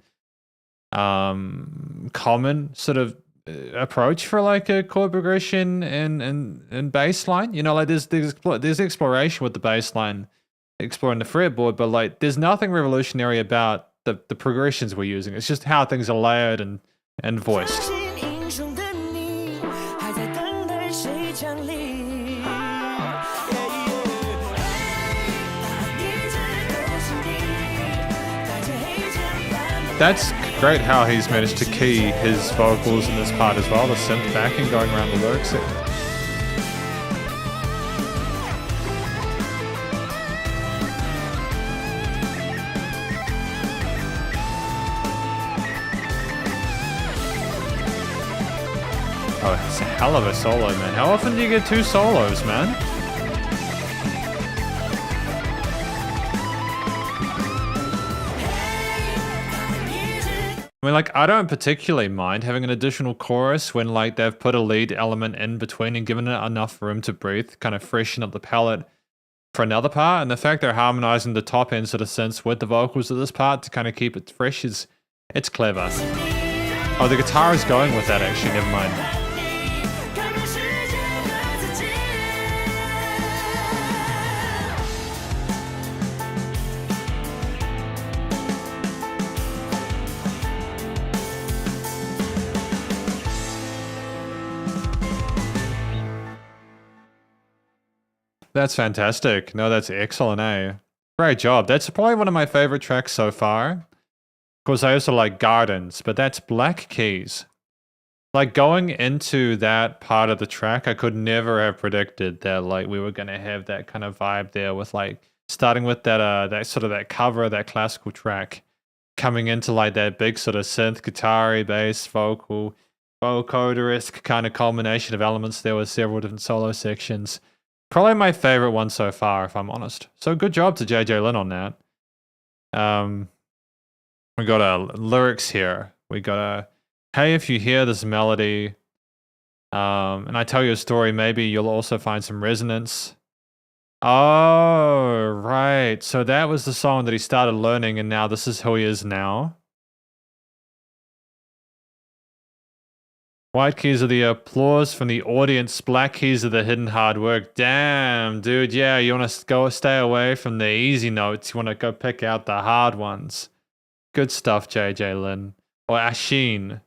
common sort of approach for like a chord progression and bass line. You know, like there's exploration with the bass line, exploring the fretboard, but like there's nothing revolutionary about the progressions we're using. It's just how things are layered and voiced. That's great how he's managed to key his vocals in this part as well, the synth backing going around the lyrics. Oh, it's a hell of a solo, man. How often do you get two solos, man? mean, like, I don't particularly mind having an additional chorus when, like, they've put a lead element in between and given it enough room to breathe, kind of freshen up the palette for another part. And the fact they're harmonizing the top end sort of synths with the vocals of this part to kind of keep it fresh it's clever. Oh, the guitar is going with that, actually. Never mind. That's fantastic. No, that's excellent, eh? Great job. That's probably one of my favorite tracks so far. Of course, I also like Gardens, but that's Black Keys. Like, going into that part of the track, I could never have predicted that, like, we were going to have that kind of vibe there with, like, starting with that sort of that cover, that classical track, coming into, like, that big sort of synth, guitar-y, bass, vocoder-esque kind of culmination of elements there with several different solo sections. Probably my favorite one so far, if I'm honest. So good job to JJ Lin on that. We got lyrics here. We got hey, if you hear this melody, and I tell you a story, maybe you'll also find some resonance. Oh, right. So that was the song that he started learning, and now this is who he is now. White keys are the applause from the audience. Black keys are the hidden hard work. Damn, dude. Yeah, you want to stay away from the easy notes. You want to go pick out the hard ones. Good stuff, JJ Lin. Or Ashin.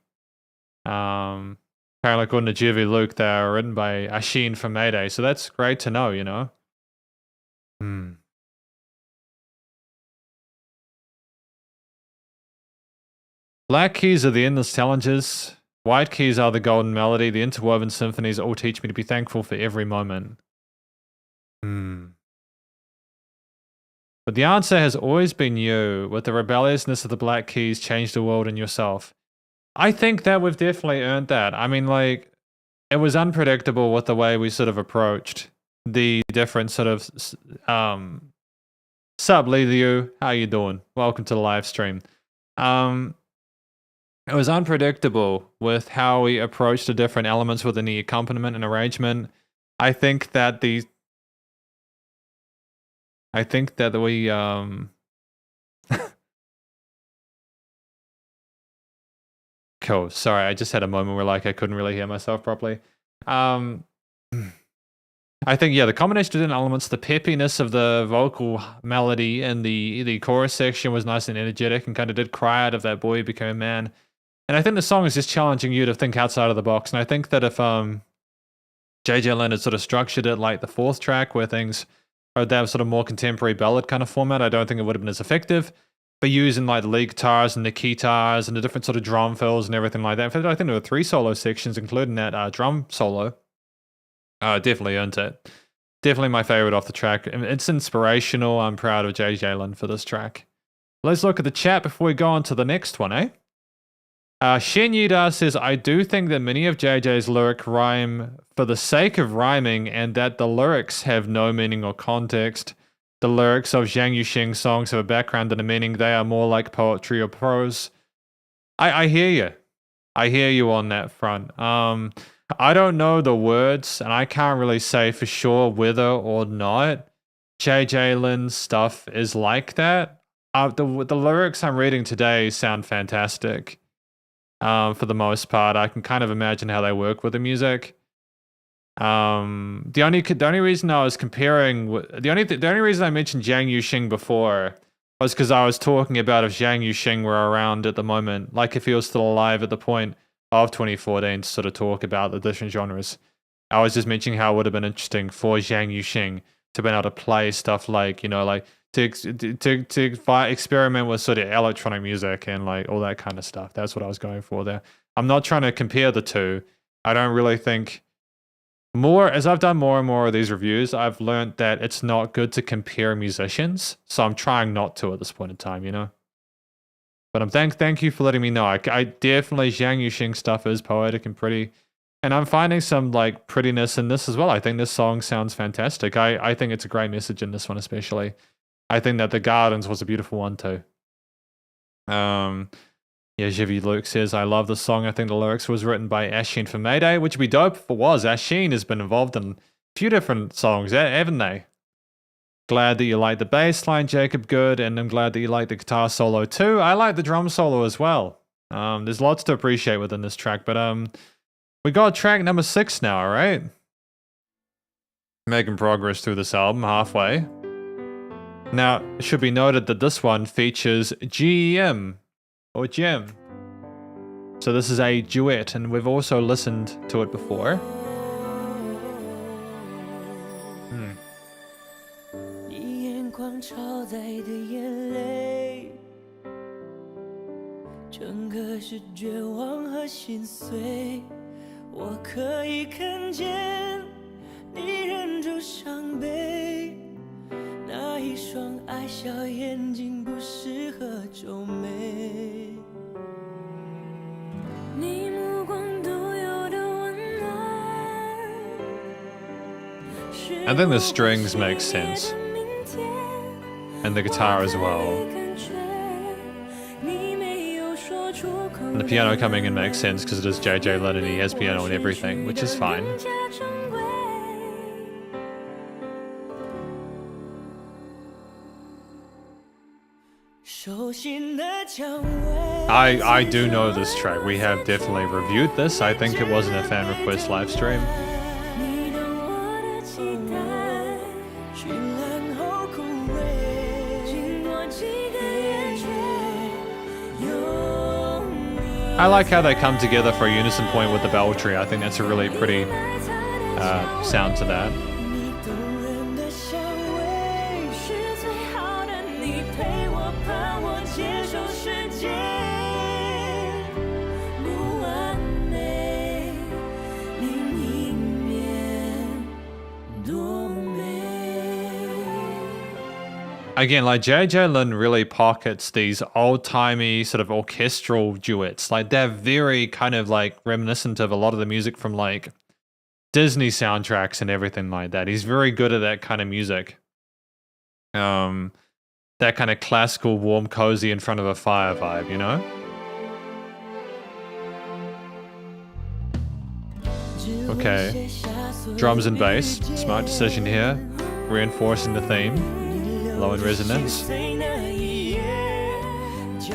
Apparently, according to Jivy Luke, they are written by Ashin from Mayday. So that's great to know, you know? Black keys are the endless challenges. White keys are the golden melody. The interwoven symphonies all teach me to be thankful for every moment. But the answer has always been you. With the rebelliousness of the black keys, change the world and yourself. I think that we've definitely earned that. I mean, like, it was unpredictable with the way we sort of approached the different sort of sup, Liu, how you doing? Welcome to the live stream. It was unpredictable with how we approached the different elements within the accompaniment and arrangement. I think that we cool. Sorry, I just had a moment where, like, I couldn't really hear myself properly. I think, yeah, the combination of different elements, the peppiness of the vocal melody in the chorus section was nice and energetic and kind of did cry out of that boy who became a man. And I think the song is just challenging you to think outside of the box. And I think that if JJ Lin had sort of structured it like the fourth track where things are that sort of more contemporary ballad kind of format, I don't think it would have been as effective. But using like the lead guitars and the keytars and the different sort of drum fills and everything like that. In fact, I think there were 3 solo sections, including that drum solo. Definitely earned it. Definitely my favorite off the track. It's inspirational. I'm proud of JJ Lin for this track. Let's look at the chat before we go on to the next one, eh? Shen Yida says, I do think that many of JJ's lyrics rhyme for the sake of rhyming and that the lyrics have no meaning or context. The lyrics of Zhang Yuxing songs have a background and a meaning. They are more like poetry or prose. I hear you. I hear you on that front. I don't know the words, and I can't really say for sure whether or not JJ Lin's stuff is like that. The lyrics I'm reading today sound fantastic. For the most part, I can kind of imagine how they work with the music. The only reason I was comparing, the only reason I mentioned Zhang Yuxing before was because I was talking about if Zhang Yuxing were around at the moment, like if he was still alive at the point of 2014 to sort of talk about the different genres. I was just mentioning how it would have been interesting for Zhang Yuxing to be able to play stuff like, you know, like to experiment with sort of electronic music and like all that kind of stuff. That's what I was going for there. I'm not trying to compare the two. I don't really think as I've done more and more of these reviews, I've learned that it's not good to compare musicians. So I'm trying not to at this point in time, you know. But thank you for letting me know. I definitely Zhang Yuxing stuff is poetic and pretty. And I'm finding some like prettiness in this as well. I think this song sounds fantastic. I think it's a great message in this one especially. I think that The Gardens was a beautiful one too. Yeah, Yeah, Jivi Luke says, I love the song. I think the lyrics was written by Ashin for Mayday, which would be dope if it was. Ashin has been involved in a few different songs, haven't they? Glad that you like the bass line, Jacob. Good. And I'm glad that you like the guitar solo too. I like the drum solo as well. There's lots to appreciate within this track, but we got track number 6 now, alright? Making progress through this album, halfway. Now, it should be noted that this one features GEM, or Gem. So this is a duet, and we've also listened to it before. 超载的眼泪，整个是绝望和心碎。我可以看见你忍住伤悲，那一双爱笑眼睛不适合皱眉。你目光独有的温暖。I think the strings make sense. And the guitar as well. And the piano coming in makes sense because it is JJ Lin and he has piano and everything, which is fine. I do know this track. We have definitely reviewed this. I think it wasn't a fan request live stream. I like how they come together for a unison point with the Beltry. I think that's a really pretty sound to that. Again, like JJ Lin really pockets these old-timey sort of orchestral duets. Like they're very kind of like reminiscent of a lot of the music from like Disney soundtracks and everything like that. He's very good at that kind of music. That kind of classical, warm, cozy in front of a fire vibe, you know? Okay. Drums and bass. Smart decision here. Reinforcing the theme. Low in resonance.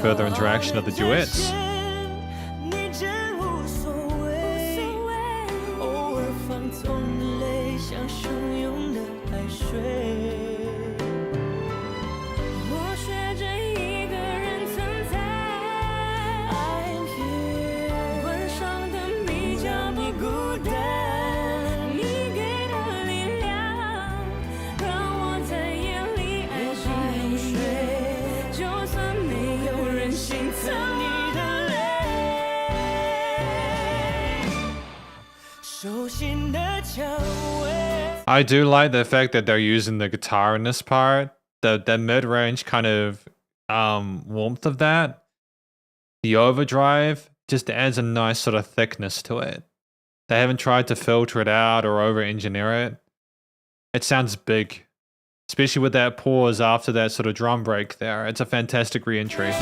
Further interaction of the duets. I do like the fact that they're using the guitar in this part. The mid-range kind of warmth of that. The overdrive just adds a nice sort of thickness to it. They haven't tried to filter it out or over-engineer it. It sounds big. Especially with that pause after that sort of drum break there. It's a fantastic re-entry.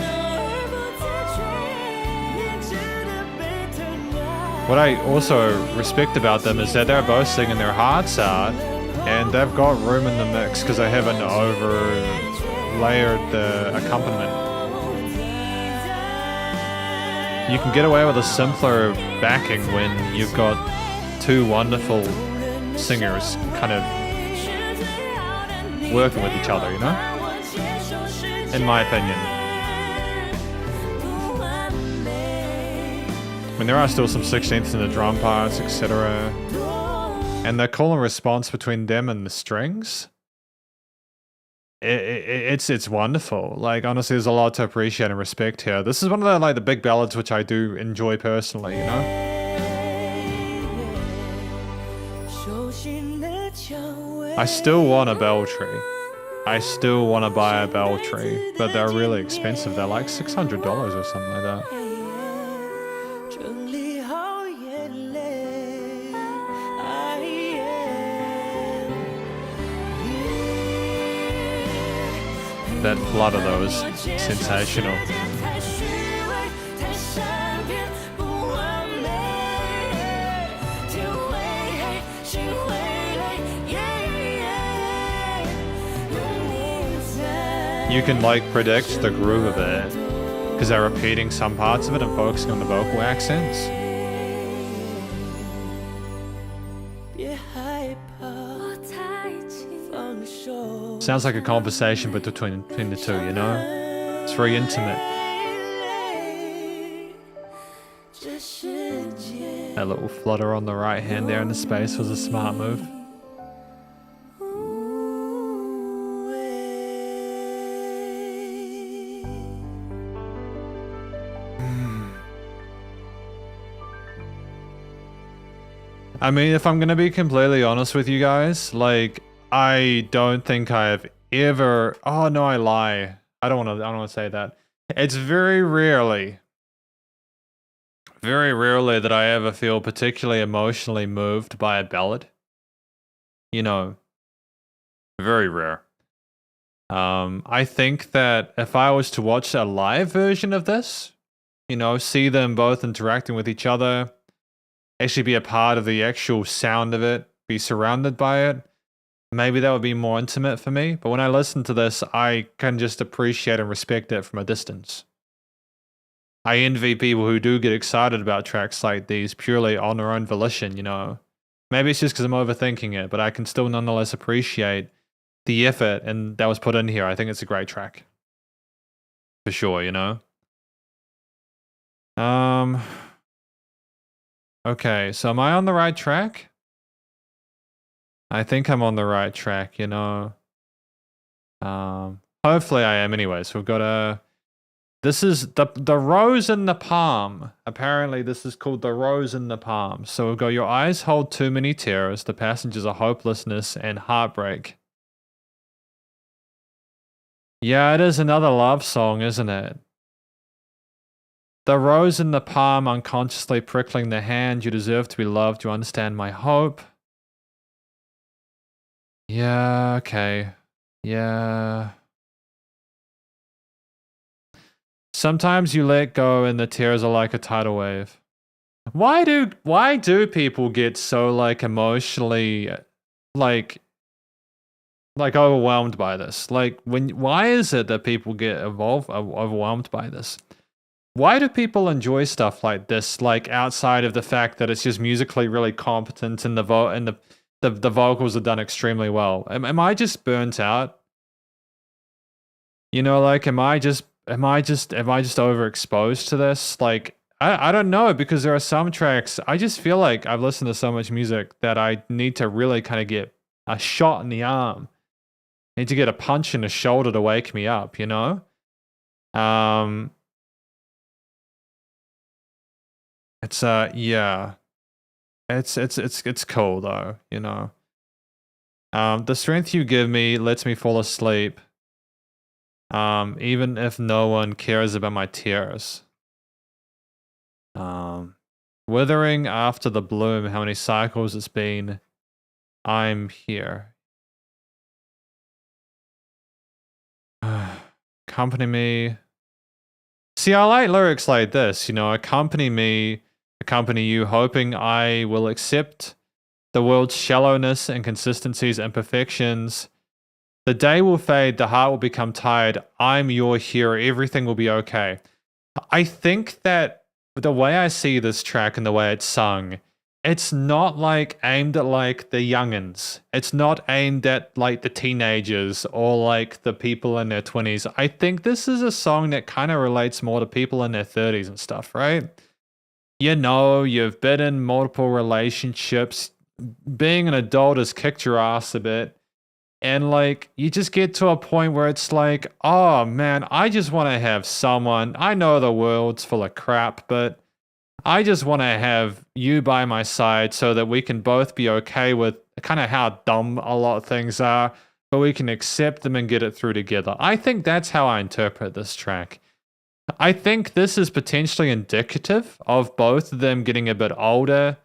What I also respect about them is that they're both singing their hearts out, and they've got room in the mix because they haven't over-layered the accompaniment. You can get away with a simpler backing when you've got two wonderful singers kind of working with each other, you know? In my opinion. I mean, there are still some 16ths in the drum parts, etc. And the call and response between them and the strings, it's wonderful. Like, honestly, there's a lot to appreciate and respect here. This is one of the big ballads which I do enjoy personally, you know? I still want a Beltry. I still want to buy a Beltry, but they're really expensive. They're like $600 or something like that. That flood of those, sensational. you can like predict the groove of it because they're repeating some parts of it and focusing on the vocal accents. 别害怕，我太近，放手。 Sounds like a conversation between the two, you know? It's very intimate. That little flutter on the right hand there in the space was a smart move. I mean, if I'm gonna be completely honest with you guys, like, I don't think I've ever... Oh, no, I lie. I don't wanna say that. It's very rarely that I ever feel particularly emotionally moved by a ballad. You know, very rare. I think that if I was to watch a live version of this, you know, see them both interacting with each other, actually be a part of the actual sound of it, be surrounded by it, maybe that would be more intimate for me. But when I listen to this, I can just appreciate and respect it from a distance. I envy people who do get excited about tracks like these purely on their own volition, you know. Maybe it's just because I'm overthinking it, but I can still nonetheless appreciate the effort and that was put in here. I think it's a great track. For sure, you know. Okay, so am I on the right track? I think I'm on the right track, you know. Hopefully I am anyway. So we've got a... This is the rose in the palm. Apparently this is called the rose in the palm. So we've got your eyes hold too many tears. The passengers are hopelessness and heartbreak. Yeah, it is another love song, isn't it? The rose in the palm, unconsciously prickling the hand. You deserve to be loved. You understand my hope. Yeah, okay. Yeah. Sometimes you let go and the tears are like a tidal wave. Why do people get so like emotionally like overwhelmed by this? Like why is it that people get overwhelmed by this? Why do people enjoy stuff like this, like outside of the fact that it's just musically really competent and the vocals are done extremely well? Am I just burnt out? You know, like am I just overexposed to this? Like I don't know, because there are some tracks I just feel like I've listened to so much music that I need to really kind of get a shot in the arm. I need to get a punch in the shoulder to wake me up, you know? It's yeah. It's cool though, you know. The strength you give me lets me fall asleep. Even if no one cares about my tears. Withering after the bloom, how many cycles it's been. I'm here. Accompany me. See, I like lyrics like this, you know, accompany me, accompany you, hoping I will accept the world's shallowness, inconsistencies, imperfections. The day will fade, the heart will become tired. I'm your hero, everything will be okay. I think that the way I see this track and the way it's sung, it's not like aimed at like the youngins. It's not aimed at like the teenagers or like the people in their 20s. I think this is a song that kind of relates more to people in their 30s and stuff, right? You know, you've been in multiple relationships. Being an adult has kicked your ass a bit. And like, you just get to a point where it's like, oh man, I just want to have someone. I know the world's full of crap, but I just want to have you by my side so that we can both be okay with kind of how dumb a lot of things are, but we can accept them and get it through together. I think that's how I interpret this track. I think this is potentially indicative of both of them getting a bit older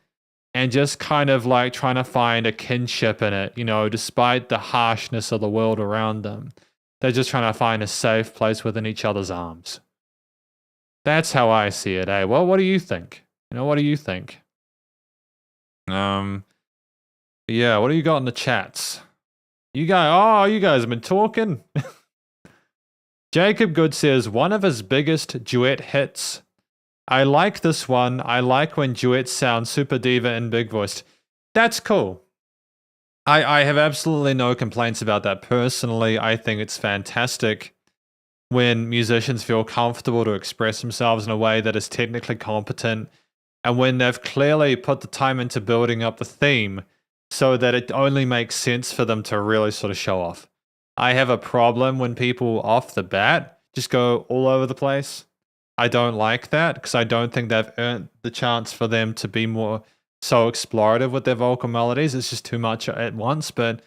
and just kind of like trying to find a kinship in it, you know, despite the harshness of the world around them. They're just trying to find a safe place within each other's arms. That's how I see it, eh? Well, what do you think? You know, what do you think? Yeah, what do you got in the chats? You guys have been talking? Jacob Good says, one of his biggest duet hits. I like this one. I like when duets sound super diva and big voiced. That's cool. I have absolutely no complaints about that personally. I think it's fantastic when musicians feel comfortable to express themselves in a way that is technically competent, and when they've clearly put the time into building up the theme so that it only makes sense for them to really sort of show off. I have a problem when people off the bat just go all over the place. I don't like that because I don't think they've earned the chance for them to be more so explorative with their vocal melodies. It's just too much at once, but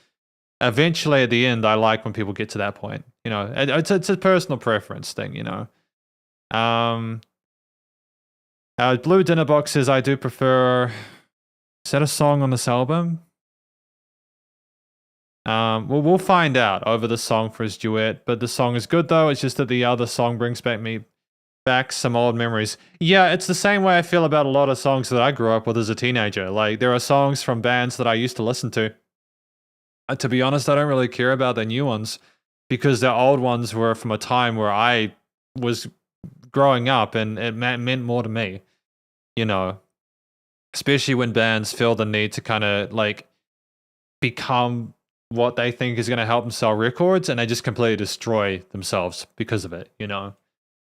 eventually at the end, I like when people get to that point. You know, it's a personal preference thing, you know. Blue Dinner Box says, I do prefer... Is that a song on this album? Well, we'll find out over the song for his duet, but the song is good though. It's just that the other song brings back some old memories. Yeah, it's the same way I feel about a lot of songs that I grew up with as a teenager. Like, there are songs from bands that I used to listen to. To be honest, I don't really care about the new ones because the old ones were from a time where I was growing up and it meant more to me, you know, especially when bands feel the need to kind of like become what they think is going to help them sell records, and they just completely destroy themselves because of it, you know.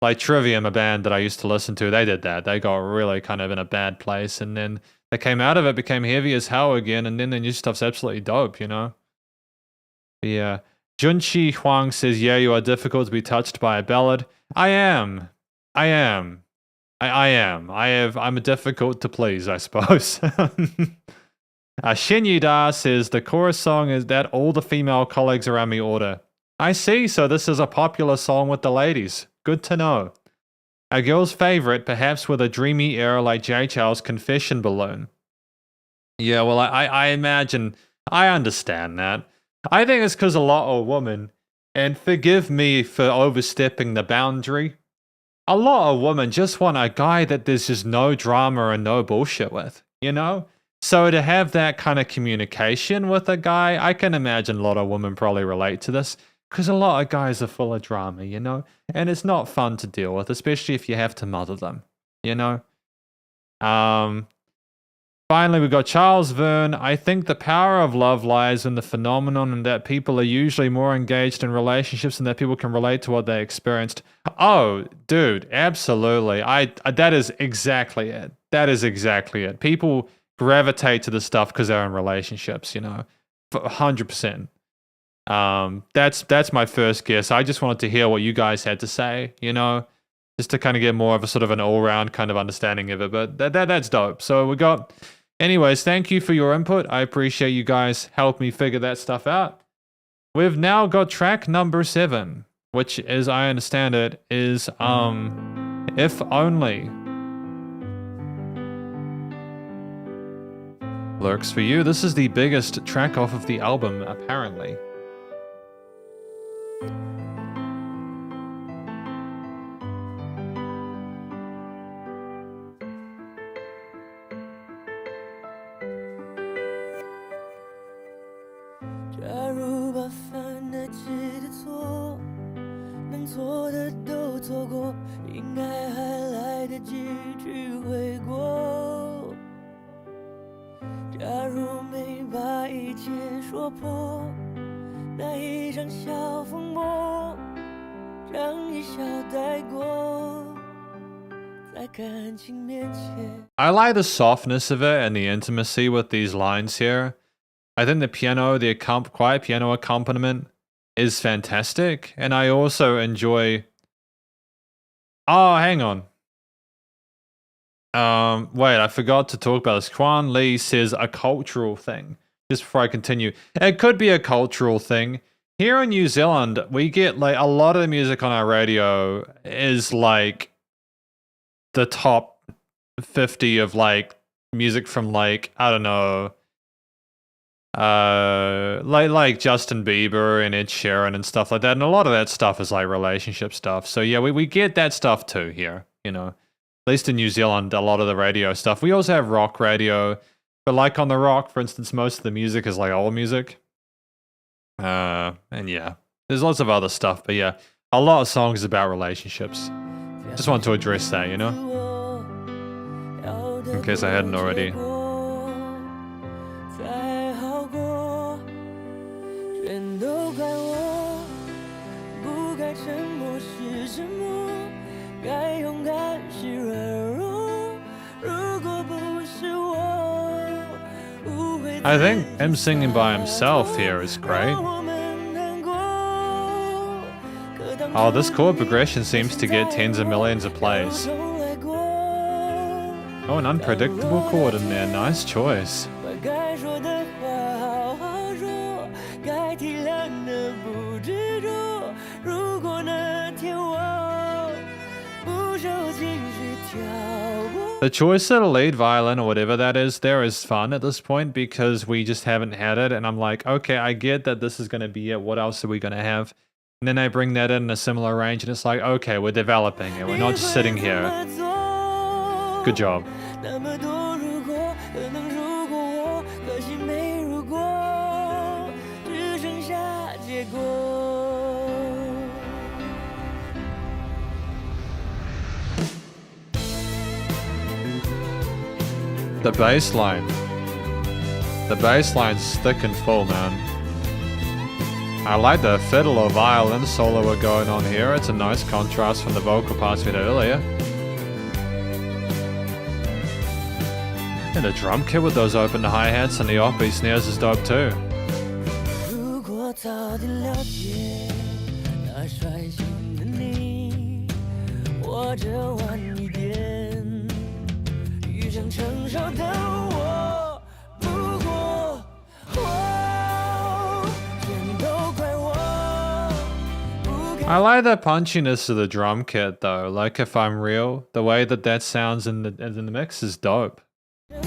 Like Trivium, a band that I used to listen to, they did that. They got really kind of in a bad place, and then they came out of it, became heavy as hell again, and then the new stuff's absolutely dope, you know. Yeah. Junchi Huang says, yeah, you are difficult to be touched by a ballad. I am. I'm a difficult to please, I suppose. Shin Yida says, the chorus song is that all the female colleagues around me order. I see, so this is a popular song with the ladies. Good to know. A girl's favorite, perhaps with a dreamy air like J. Chow's Confession Balloon. Yeah, well, I imagine, I understand that. I think it's because a lot of women, and forgive me for overstepping the boundary, a lot of women just want a guy that there's just no drama and no bullshit with, you know? So to have that kind of communication with a guy, I can imagine a lot of women probably relate to this, because a lot of guys are full of drama, you know? And it's not fun to deal with, especially if you have to mother them, you know? Finally, we got Charles Verne. I think the power of love lies in the phenomenon and that people are usually more engaged in relationships and that people can relate to what they experienced. Oh, dude, absolutely. That is exactly it. That is exactly it. People gravitate to the stuff because they're in relationships, you know, 100%. That's my first guess. I just wanted to hear what you guys had to say, you know, just to kind of get more of a sort of an all-round kind of understanding of it. But that's dope. So we got... Anyways, thank you for your input. I appreciate you guys help me figure that stuff out. We've now got track number 7, which, as I understand it, is If Only. Lurks for you. This is the biggest track off of the album, apparently. I like the softness of it and the intimacy with these lines here. I think the piano, the quiet piano accompaniment is fantastic. And I also enjoy... Oh, hang on. Wait, I forgot to talk about this. Quan Lee says a cultural thing. Just before I continue. It could be a cultural thing. Here in New Zealand, we get like a lot of the music on our radio is like the top 50 of like music from like, I don't know, like Justin Bieber and Ed Sheeran and stuff like that. And a lot of that stuff is like relationship stuff. So yeah, we get that stuff too here, you know. At least in New Zealand, a lot of the radio stuff. We also have rock radio, but like on the rock, for instance, most of the music is like old music. And yeah, there's lots of other stuff, but yeah. A lot of songs about relationships. Just want to address that, you know? In case I hadn't already. I think him singing by himself here is great. Oh, this chord progression seems to get tens of millions of plays. Oh, an unpredictable chord in there. Nice choice. The choice of the lead violin or whatever that is there is fun at this point because we just haven't had it, and I'm like, okay, I get that this is going to be it. What else are we going to have? And then they bring that in a similar range, and it's like, okay, we're developing it. We're not just sitting here. Good job. The bass line. The bass line's thick and full, man. I like the fiddle or violin solo we're going on here. It's a nice contrast from the vocal parts we had earlier. And the drum kit with those open hi-hats and the offbeat snares is dope too. I like the punchiness of the drum kit though. Like, if I'm real, the way that that sounds in the mix is dope.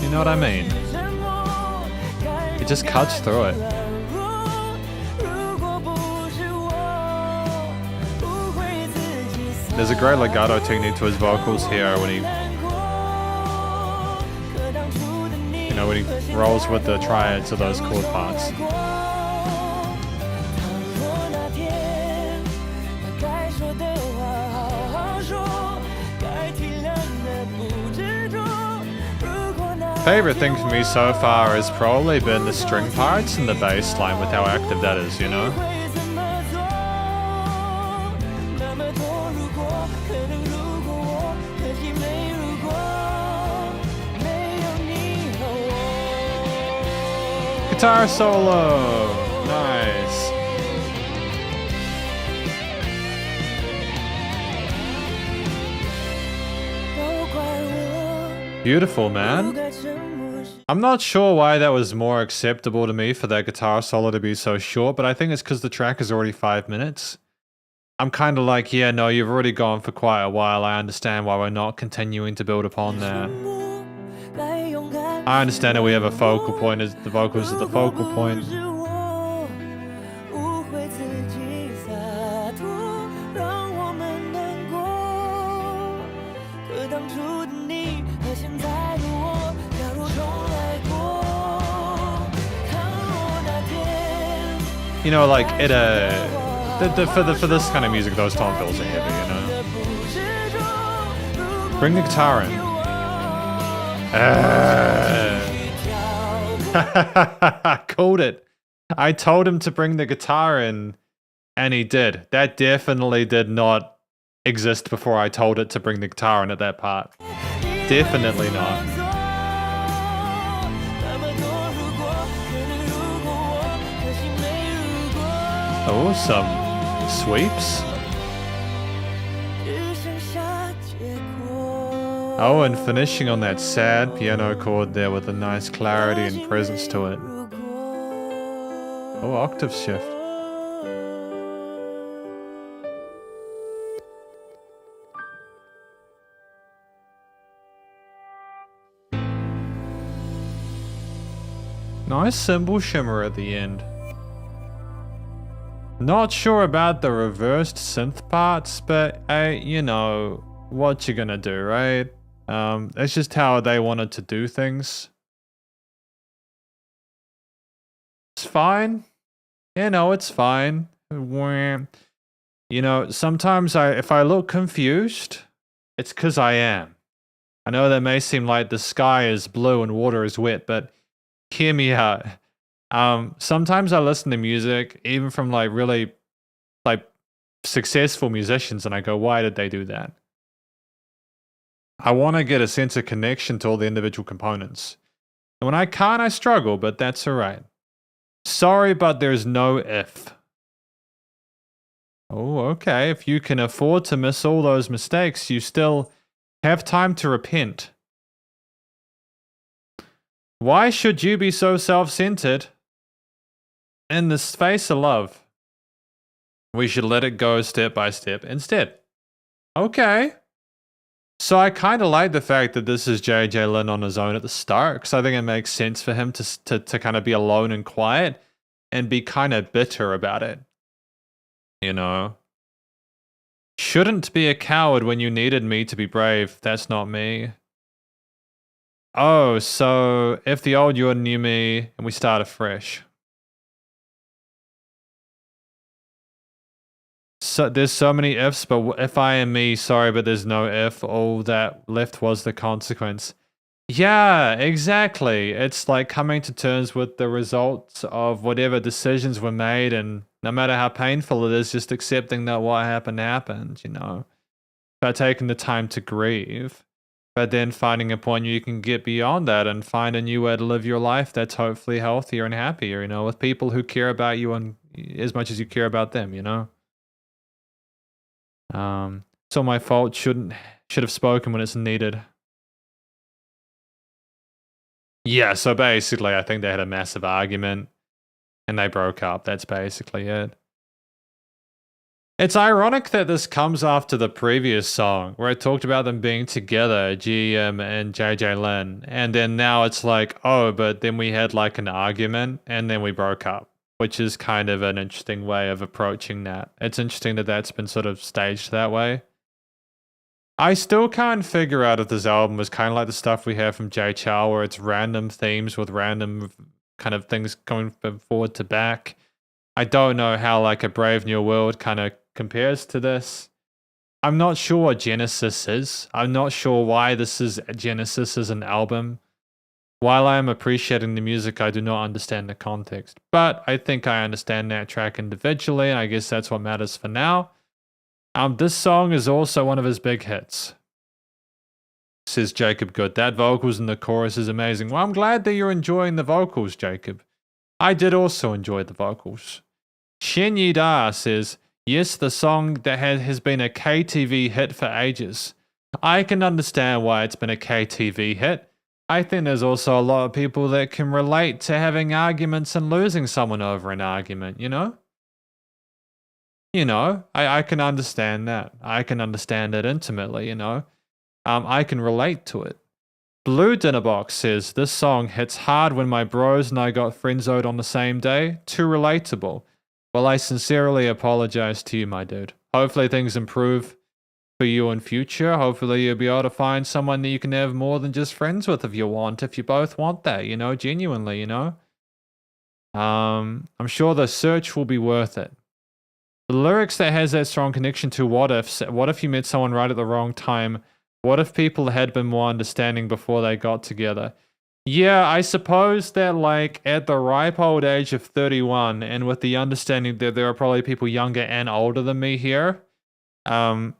You know what I mean? It just cuts through it. There's a great legato technique to his vocals here when he, you know, when he rolls with the triads of those chord parts. Favorite thing for me so far has probably been the string parts and the bass line with how active that is, you know? Guitar solo! Nice. Beautiful, man. I'm not sure why that was more acceptable to me for that guitar solo to be so short, but I think it's because the track is already 5 minutes. I'm kind of like, yeah, no, you've already gone for quite a while. I understand why we're not continuing to build upon that. I understand that we have a focal point, as the vocals are the focal point. You know, like it for this kind of music, those tone fills are heavy, you know. Bring the guitar in. Called it. I told him to bring the guitar in, and he did. That definitely did not exist before I told it to bring the guitar in at that part. Definitely not. Oh, some sweeps. Oh, and finishing on that sad piano chord there with a nice clarity and presence to it. Oh, octave shift. Nice cymbal shimmer at the end. Not sure about the reversed synth parts, but hey, you know, what you gonna do, right? It's just how they wanted to do things. It's fine. You know, it's fine. You know, sometimes if I look confused, it's because I am. I know that may seem like the sky is blue and water is wet, but hear me out. Sometimes I listen to music, even from like really like successful musicians, and I go, why did they do that? I want to get a sense of connection to all the individual components. And when I can't, I struggle, but that's all right. Sorry, but there's no if. Oh, okay. If you can afford to miss all those mistakes, you still have time to repent. Why should you be so self-centered? In the space of love, we should let it go step by step instead. Okay. So I kind of like the fact that this is JJ Lin on his own at the start, because I think it makes sense for him to kind of be alone and quiet and be kind of bitter about it. You know? Shouldn't be a coward when you needed me to be brave. That's not me. Oh, so if the old you knew me and we start afresh. So there's so many ifs, but if I am me, sorry, but there's no if. All that left was the consequence. Yeah, exactly. It's like coming to terms with the results of whatever decisions were made, and no matter how painful it is, just accepting that what happened, you know. By taking the time to grieve, but then finding a point you can get beyond that and find a new way to live your life that's hopefully healthier and happier, you know, with people who care about you and as much as you care about them, you know. It's all my fault. Should have spoken when it's needed. Yeah, so basically I think they had a massive argument and they broke up. That's basically it. It's ironic that this comes after the previous song where I talked about them being together, GM and JJ Lin, and then now it's like, oh, but then we had like an argument and then we broke up, which is kind of an interesting way of approaching that. It's interesting that that's been sort of staged that way. I still can't figure out if this album was kind of like the stuff we have from Jay Chow, where it's random themes with random kind of things going from forward to back. I don't know how like a Brave New World kind of compares to this. I'm not sure what Genesis is. I'm not sure why this is Genesis as an album. While I am appreciating the music, I do not understand the context. But I think I understand that track individually, and I guess that's what matters for now. This song is also one of his big hits. Says Jacob Good. That vocals in the chorus is amazing. Well, I'm glad that you're enjoying the vocals, Jacob. I did also enjoy the vocals. Shen Yi Da says, yes, the song that has been a KTV hit for ages. I can understand why it's been a KTV hit. I think there's also a lot of people that can relate to having arguments and losing someone over an argument, you know? You know, I can understand that. I can understand it intimately, you know. I can relate to it. Blue Dinner Box says, this song hits hard when my bros and I got friend-zoned on the same day. Too relatable. Well, I sincerely apologize to you, my dude. Hopefully things improve for you in future. Hopefully you'll be able to find someone that you can have more than just friends with if you both want that, you know, genuinely, you know. I'm sure the search will be worth it. The lyrics that has that strong connection to what if you met someone right at the wrong time? What if people had been more understanding before they got together? Yeah, I suppose that like at the ripe old age of 31 and with the understanding that there are probably people younger and older than me here, dude,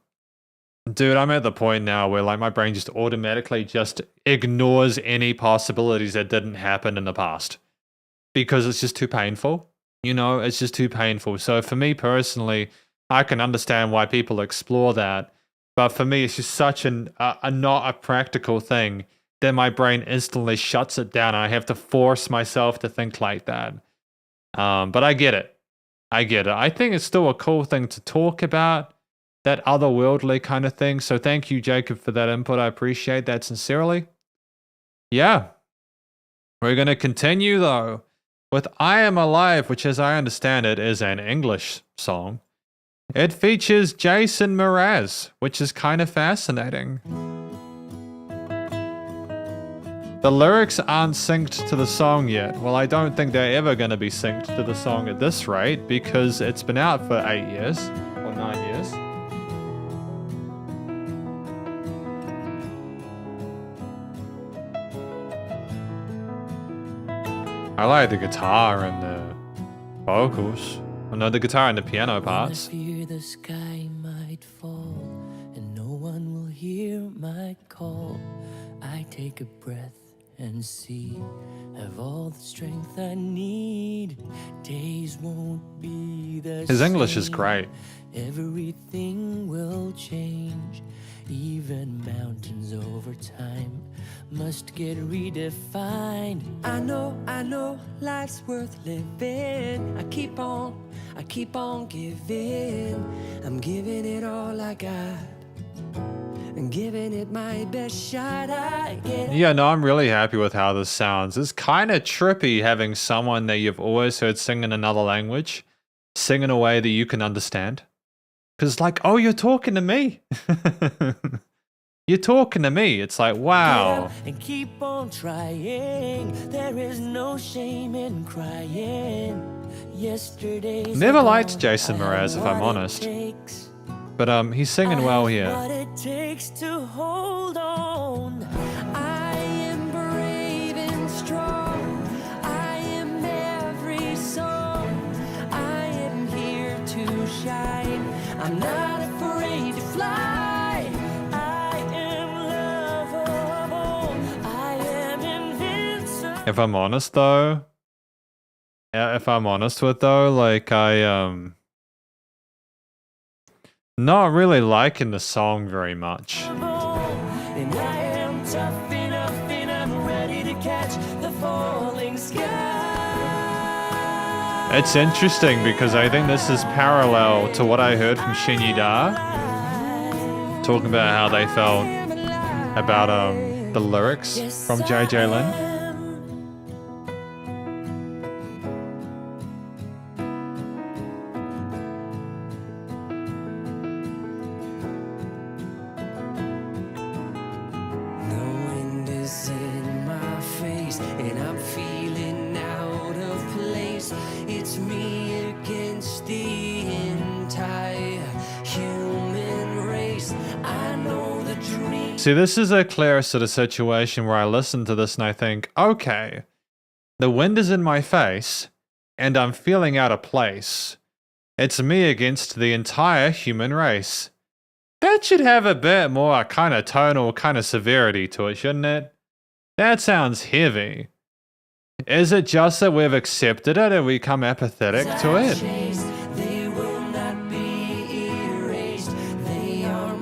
I'm at the point now where like my brain just automatically just ignores any possibilities that didn't happen in the past because it's just too painful. You know, it's just too painful. So for me personally, I can understand why people explore that. But for me, it's just such not a practical thing that my brain instantly shuts it down. I have to force myself to think like that. But I get it. I think it's still a cool thing to talk about, that otherworldly kind of thing. So thank you, Jacob, for that input. I appreciate that sincerely. Yeah. We're going to continue, though, with I Am Alive, which as I understand it is an English song. It features Jason Mraz, which is kind of fascinating. The lyrics aren't synced to the song yet. Well, I don't think they're ever going to be synced to the song at this rate because it's been out for 8 years or 9 I like the guitar and the vocals. Well, no, the guitar and the piano parts. I fear the sky might fall and no one will hear my call. I take a breath and see, have all the strength I need. Days won't be the His English is same. great. Everything will change. Even mountains over time must get redefined. I know life's worth living. I keep on giving. I'm giving it all I got. I'm giving it my best shot. Yeah, no, I'm really happy with how this sounds. It's kind of trippy having someone that you've always heard sing in another language sing in a way that you can understand. Because like, oh, you're talking to me. You're talking to me. It's like, wow. And keep on trying. There is no shame in crying. Yesterday's Never liked Jason Mraz, if I'm honest. But he's singing well here. What it takes to hold on. I am brave and strong. I am every song. I am here to shine. I'm not afraid to fly. I am lovable. I am invincible. If I'm honest though, if I'm honest with though, like not really liking the song very much. And I am tough enough and I'm ready to catch the falling sky. It's interesting because I think this is parallel to what I heard from Shinyi Da, talking about how they felt about the lyrics from JJ Lin. And I'm feeling out of place. It's me against the entire human race. I know the dream. See, this is a clear sort of situation where I listen to this and I think, okay, the wind is in my face and I'm feeling out of place. It's me against the entire human race. That should have a bit more kind of tonal kind of severity to it, shouldn't it? That sounds heavy. Is it just that we've accepted it and we become apathetic to it?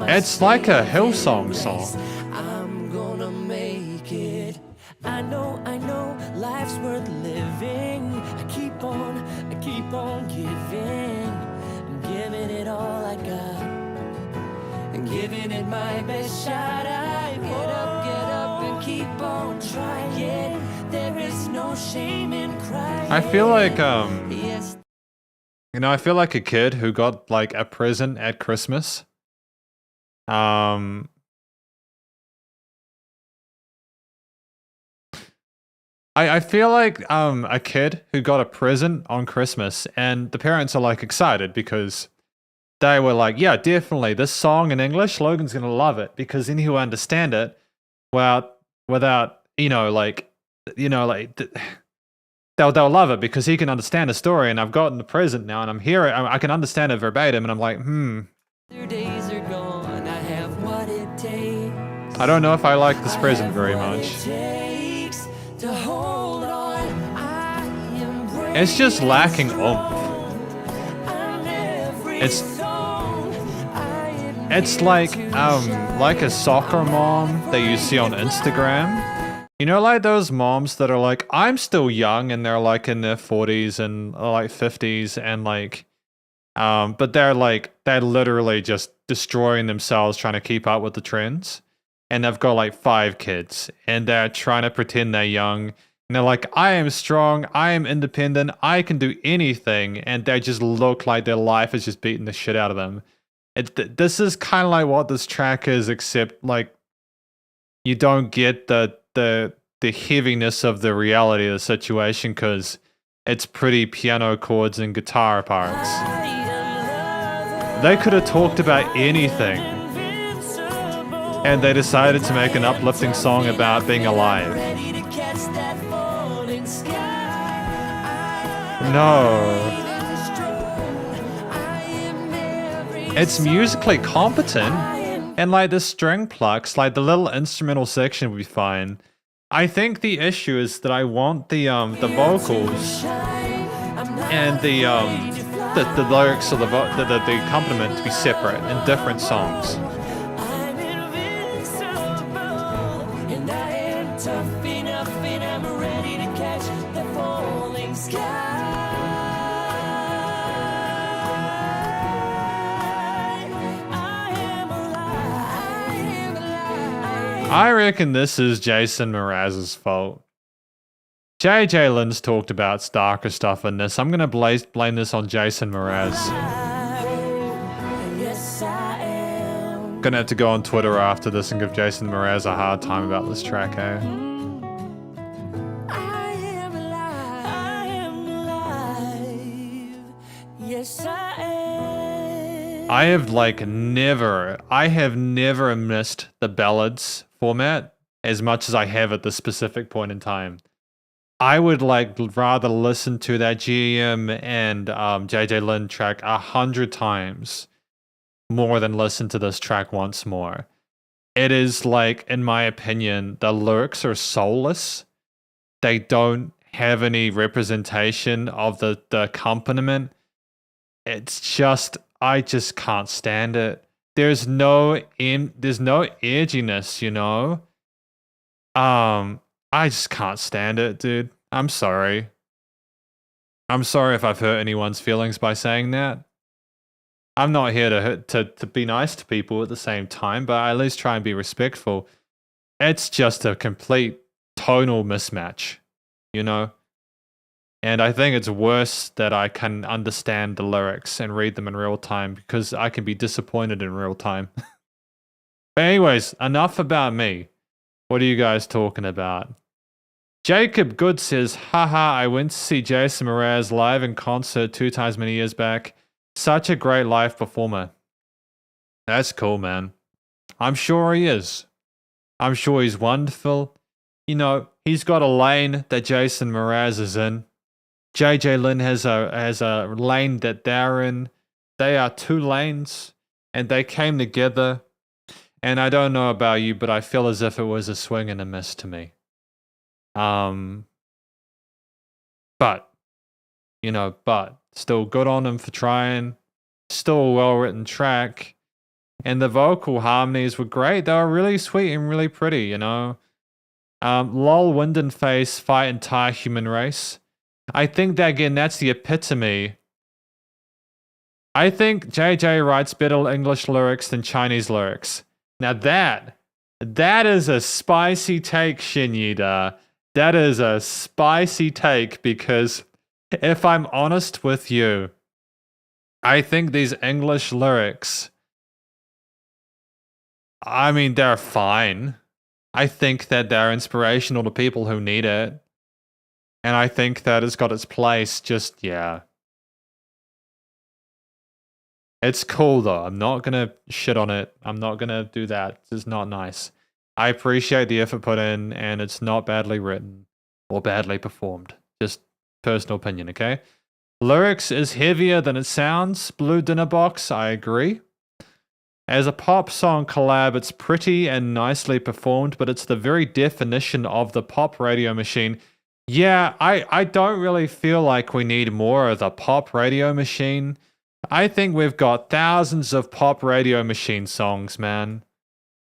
It's like a Hillsong song. I'm gonna make it. I know, life's worth living. I keep on giving. I'm giving it all I got. I'm giving it my best shot. I get up and keep on trying. There is no shame in crying. I feel like Yes. you know, I feel like a kid who got like a present at Christmas. I feel like a kid who got a present on Christmas and the parents are like excited because they were like, yeah, definitely this song in English, Logan's gonna love it because then he'll understand it without they'll love it because he can understand the story and I've gotten the present now and I'm here, I can understand it verbatim and I'm like, Their days are gone. I have what it takes. I don't know if I like this present very What much. it takes to hold on. I am brave It's just lacking and oomph. strong. I'm every It's song. I am It's here like to a soccer mom that you see on Instagram. You know, like those moms that are like, I'm still young and they're like in their 40s and like 50s and like but they're literally just destroying themselves trying to keep up with the trends. And they've got like 5 kids and they're trying to pretend they're young. And they're like, I am strong, I am independent, I can do anything. And they just look like their life is just beating the shit out of them. This is kind of like what this track is, except like you don't get the heaviness of the reality of the situation because it's pretty piano chords and guitar parts. They could have talked about anything and they decided to make an uplifting song about being alive. ready to catch that falling sky. No. It's musically competent, and like the string plucks, like the little instrumental section would be fine. I think the issue is that I want the vocals and the lyrics or the accompaniment to be separate in different songs. I reckon this is Jason Mraz's fault. JJ Lin's talked about darker stuff in this. I'm gonna blame this on Jason Mraz. Gonna have to go on Twitter after this and give Jason Mraz a hard time about this track, eh? I have never missed the ballads format as much as I have at this specific point in time. I would like rather listen to that GM and JJ Lin track 100 times more than listen to this track once more. It is like, in my opinion, the lyrics are soulless. They don't have any representation of the accompaniment. It's just, I just can't stand it. There's no edginess, you know? I just can't stand it, dude. I'm sorry. I'm sorry if I've hurt anyone's feelings by saying that. I'm not here to be nice to people at the same time, but I at least try and be respectful. It's just a complete tonal mismatch, you know? And I think it's worse that I can understand the lyrics and read them in real time because I can be disappointed in real time. But anyways, enough about me. What are you guys talking about? Jacob Good says, haha, I went to see Jason Mraz live in concert 2 times many years back. Such a great live performer. That's cool, man. I'm sure he is. I'm sure he's wonderful. You know, he's got a lane that Jason Mraz is in. JJ Lin has a lane that they're in. They are 2 lanes, and they came together. And I don't know about you, but I feel as if it was a swing and a miss to me. But still good on him for trying. Still a well-written track. And the vocal harmonies were great. They were really sweet and really pretty, you know. Lol, Wind and Face, Fight Entire Human Race. I think that, again, that's the epitome. I think JJ writes better English lyrics than Chinese lyrics. Now that is a spicy take, Shinyida. That is a spicy take because if I'm honest with you, I think these English lyrics, I mean, they're fine. I think that they're inspirational to people who need it. And I think that it's got its place, just, yeah. It's cool though. I'm not gonna shit on it. I'm not gonna do that. It's not nice. I appreciate the effort put in, and it's not badly written or badly performed. Just personal opinion, okay? Lyrics is heavier than it sounds. Blue Dinner Box, I agree. As a pop song collab, it's pretty and nicely performed, but it's the very definition of the pop radio machine. Yeah, I don't really feel like we need more of the pop radio machine. I think we've got thousands of pop radio machine songs, man.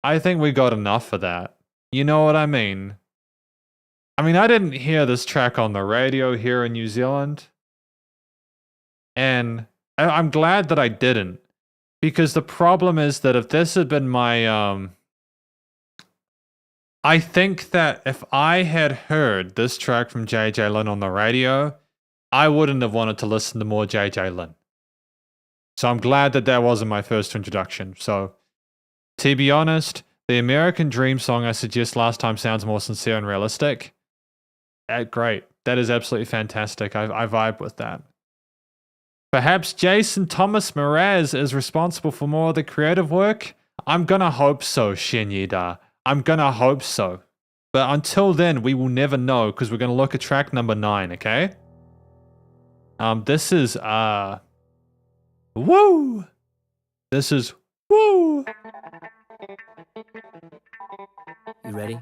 I think we got enough of that. You know what I mean? I didn't hear this track on the radio here in New Zealand. And I'm glad that I didn't. Because the problem is that if this had been my... I think that if I had heard this track from JJ Lin on the radio, I wouldn't have wanted to listen to more JJ Lin. So I'm glad that that wasn't my first introduction. So, to be honest, the American Dream song I suggest last time sounds more sincere and realistic. Great. That is absolutely fantastic. I vibe with that. Perhaps Jason Thomas Mraz is responsible for more of the creative work? I'm gonna hope so, Shinyida. I'm gonna hope so. But until then, we will never know because we're gonna look at track number 9, okay? This is woo. This is woo. You ready?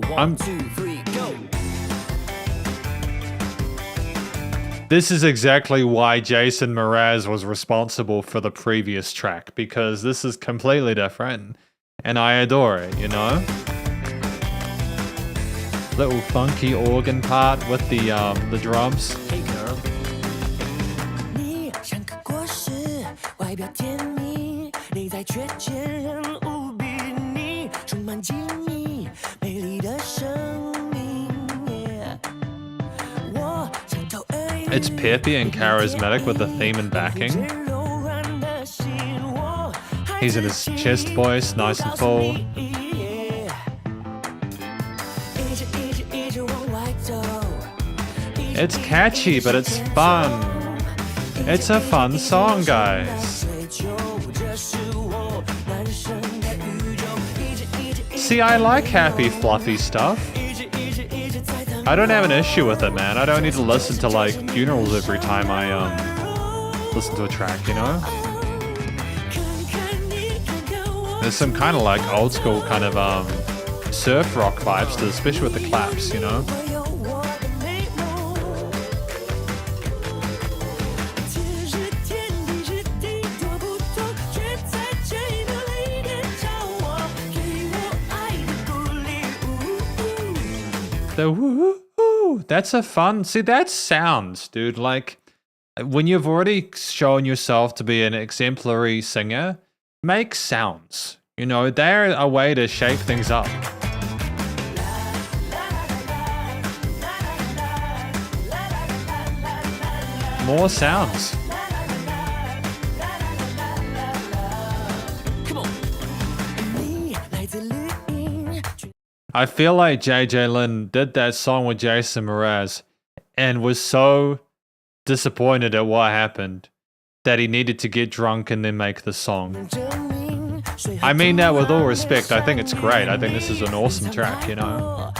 1, 2, 3, go. This is exactly why Jason Mraz was responsible for the previous track, because this is completely different and I adore it, you know? Little funky organ part with the drums. Hey girl. 你像个果实，外表甜蜜，内在却坚韧无比。你充满机密，美丽的生命。我想投而已。 It's peppy and charismatic with the theme and backing. He's in his chest voice, nice and full. It's catchy, but it's fun. It's a fun song, guys. See, I like happy, fluffy stuff. I don't have an issue with it, man. I don't need to listen to, like, funerals every time I, listen to a track, you know? There's some kind of, like, old school kind of, surf rock vibes to, especially with the claps, you know? The woo-hoo, that's a fun, see, that's sounds, dude. Like, when you've already shown yourself to be an exemplary singer, make sounds. You know, they're a way to shake things up. More sounds. I feel like JJ Lin did that song with Jason Mraz and was so disappointed at what happened that he needed to get drunk and then make the song. I mean that with all respect. I think it's great. I think this is an awesome track, you know?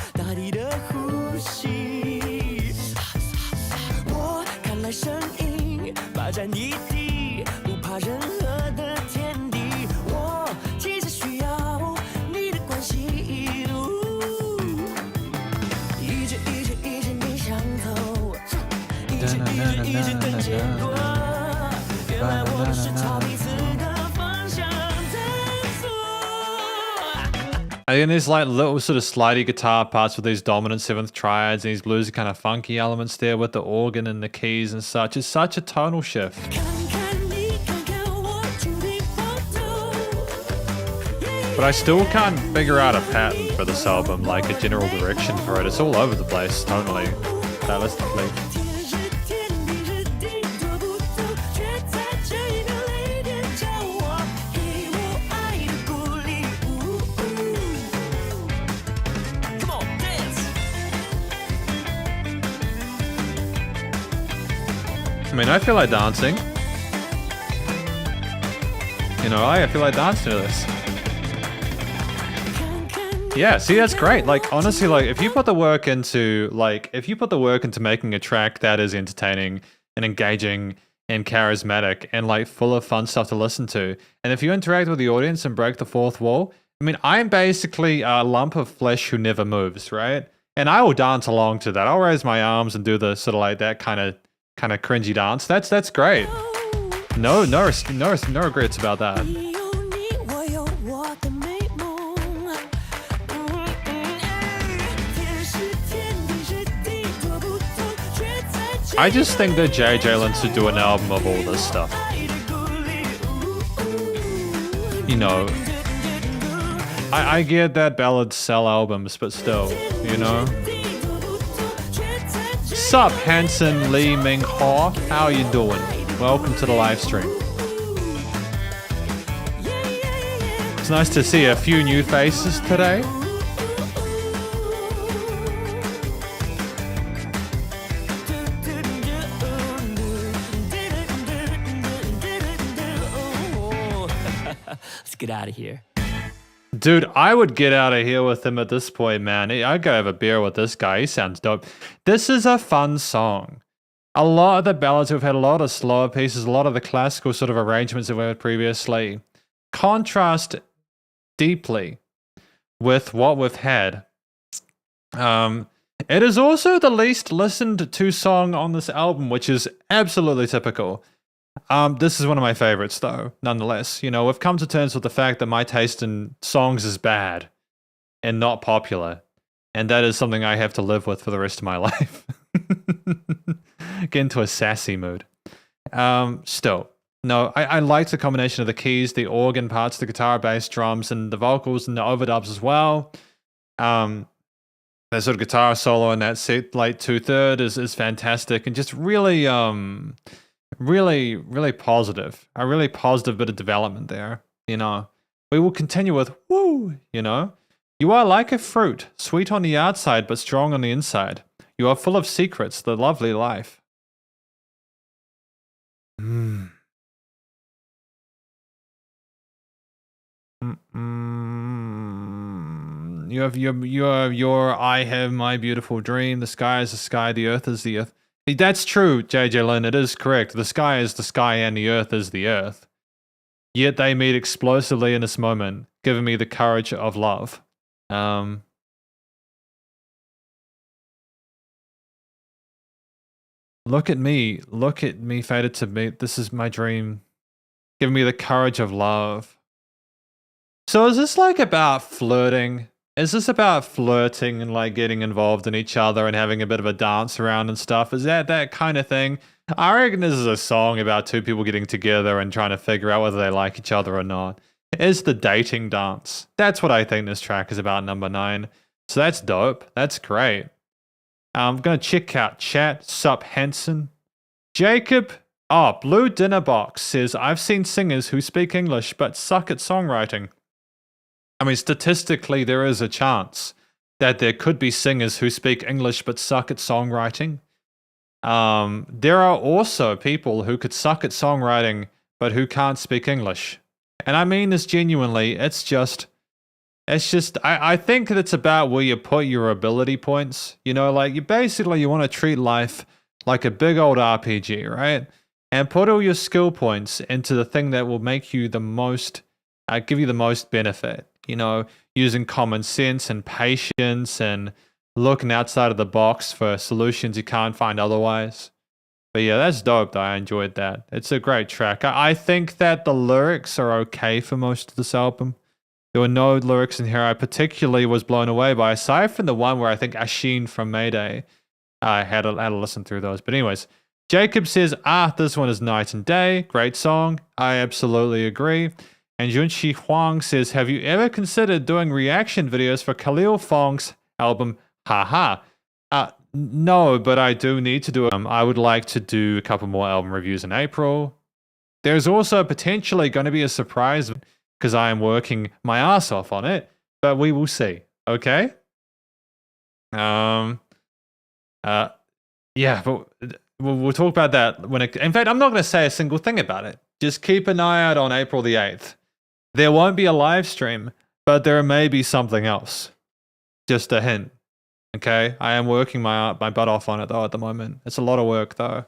And there's like little sort of slidey guitar parts with these dominant seventh triads and these bluesy kind of funky elements there with the organ and the keys and such. It's such a tonal shift. But I still can't figure out a pattern for this album, like a general direction for it. It's all over the place tonally, stylistically. I mean, I feel like dancing. You know, I feel like dancing to this. Yeah, see, that's great. Like, honestly, like, if you put the work into, making a track that is entertaining and engaging and charismatic and, like, full of fun stuff to listen to, and if you interact with the audience and break the fourth wall, I mean, I'm basically a lump of flesh who never moves, right? And I will dance along to that. I'll raise my arms and do the sort of like that kind of cringy dance. That's great. No regrets about that. I just think that JJ Lin should do an album of all this stuff. You know, I get that ballads sell albums, but still, you know. Sup, Hanson Lee Ming Ho? How you doing? Welcome to the live stream. It's nice to see a few new faces today. Let's get out of here. Dude, I would get out of here with him at this point, man. I'd go have a beer with this guy. He sounds dope. This is a fun song. a lot of the ballads we've had, a lot of slower pieces, a lot of the classical sort of arrangements that we had previously contrast deeply with what we've had. It is also the least listened to song on this album, which is absolutely typical. This is one of my favorites, though, nonetheless. You know, we've come to terms with the fact that my taste in songs is bad and not popular. And that is something I have to live with for the rest of my life. Get into a sassy mood. Still, no, I like the combination of the keys, the organ parts, the guitar, bass, drums, and the vocals and the overdubs as well. That sort of guitar solo in that set, like 2/3 is fantastic and just really, really positive. A really positive bit of development there, you know. We will continue with woo, you know. You are like a fruit, sweet on the outside but strong on the inside. You are full of secrets, the lovely life. You have your I have my beautiful dream. The sky is the sky, the earth is the earth. That's true, JJ Lin. It is correct. The sky is the sky and the earth is the earth. Yet they meet explosively in this moment, giving me the courage of love. Look at me, faded to me. This is my dream. Giving me the courage of love. So is this like about flirting? Is this about flirting and like getting involved in each other and having a bit of a dance around and stuff? Is that kind of thing? I reckon this is a song about two people getting together and trying to figure out whether they like each other or not. It's the dating dance. That's what I think this track is about, number 9. So that's dope. That's great. I'm going to check out chat. Sup, Hanson. Jacob, Blue Dinner Box says, I've seen singers who speak English but suck at songwriting. I mean, statistically, there is a chance that there could be singers who speak English but suck at songwriting. There are also people who could suck at songwriting but who can't speak English. And I mean this genuinely. It's just, I think that it's about where you put your ability points. You know, like you want to treat life like a big old RPG, right? And put all your skill points into the thing that will make you the most, give you the most benefit. You know, using common sense and patience and looking outside of the box for solutions you can't find otherwise. But yeah, that's dope though. I enjoyed that. It's a great track. I think that the lyrics are okay for most of this album. There were no lyrics in here I particularly was blown away by, aside from the one where I think Ashin from Mayday had to listen through those. But anyways, Jacob says, this one is Night and Day. Great song. I absolutely agree. And Junshi Huang says, have you ever considered doing reaction videos for Khalil Fong's album, Haha? No, but I do need to do it. I would like to do a couple more album reviews in April. There's also potentially going to be a surprise because I am working my ass off on it, but we will see. Okay? Yeah, but we'll talk about that when it... In fact, I'm not going to say a single thing about it. Just keep an eye out on April the 8th. There won't be a live stream, but there may be something else. Just a hint. Okay? I am working my butt off on it, though, at the moment. It's a lot of work, though.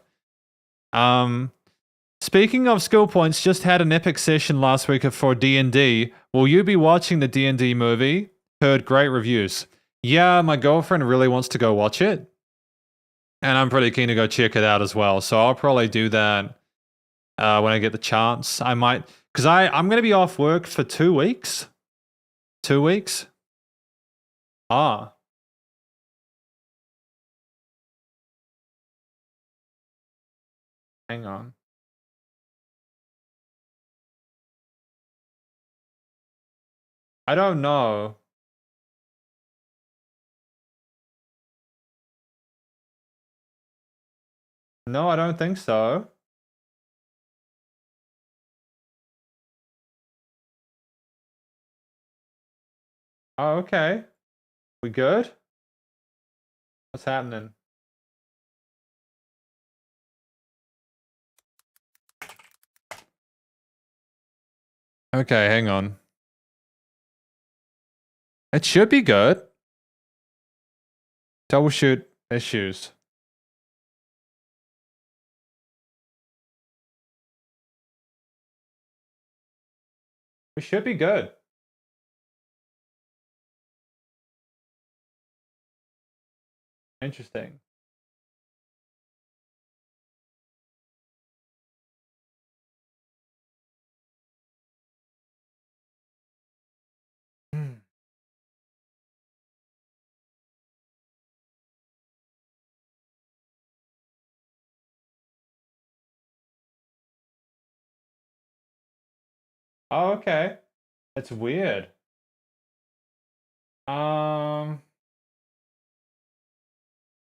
Speaking of skill points, just had an epic session last week for D&D. Will you be watching the D&D movie? Heard great reviews. Yeah, my girlfriend really wants to go watch it. And I'm pretty keen to go check it out as well. So I'll probably do that when I get the chance. I might... Because I'm going to be off work for 2 weeks. 2 weeks? Hang on. I don't know. No, I don't think so. Oh, okay. We good? What's happening? Okay, hang on. It should be good. Troubleshoot issues. We should be good. Interesting. Hmm. Oh, okay. That's weird.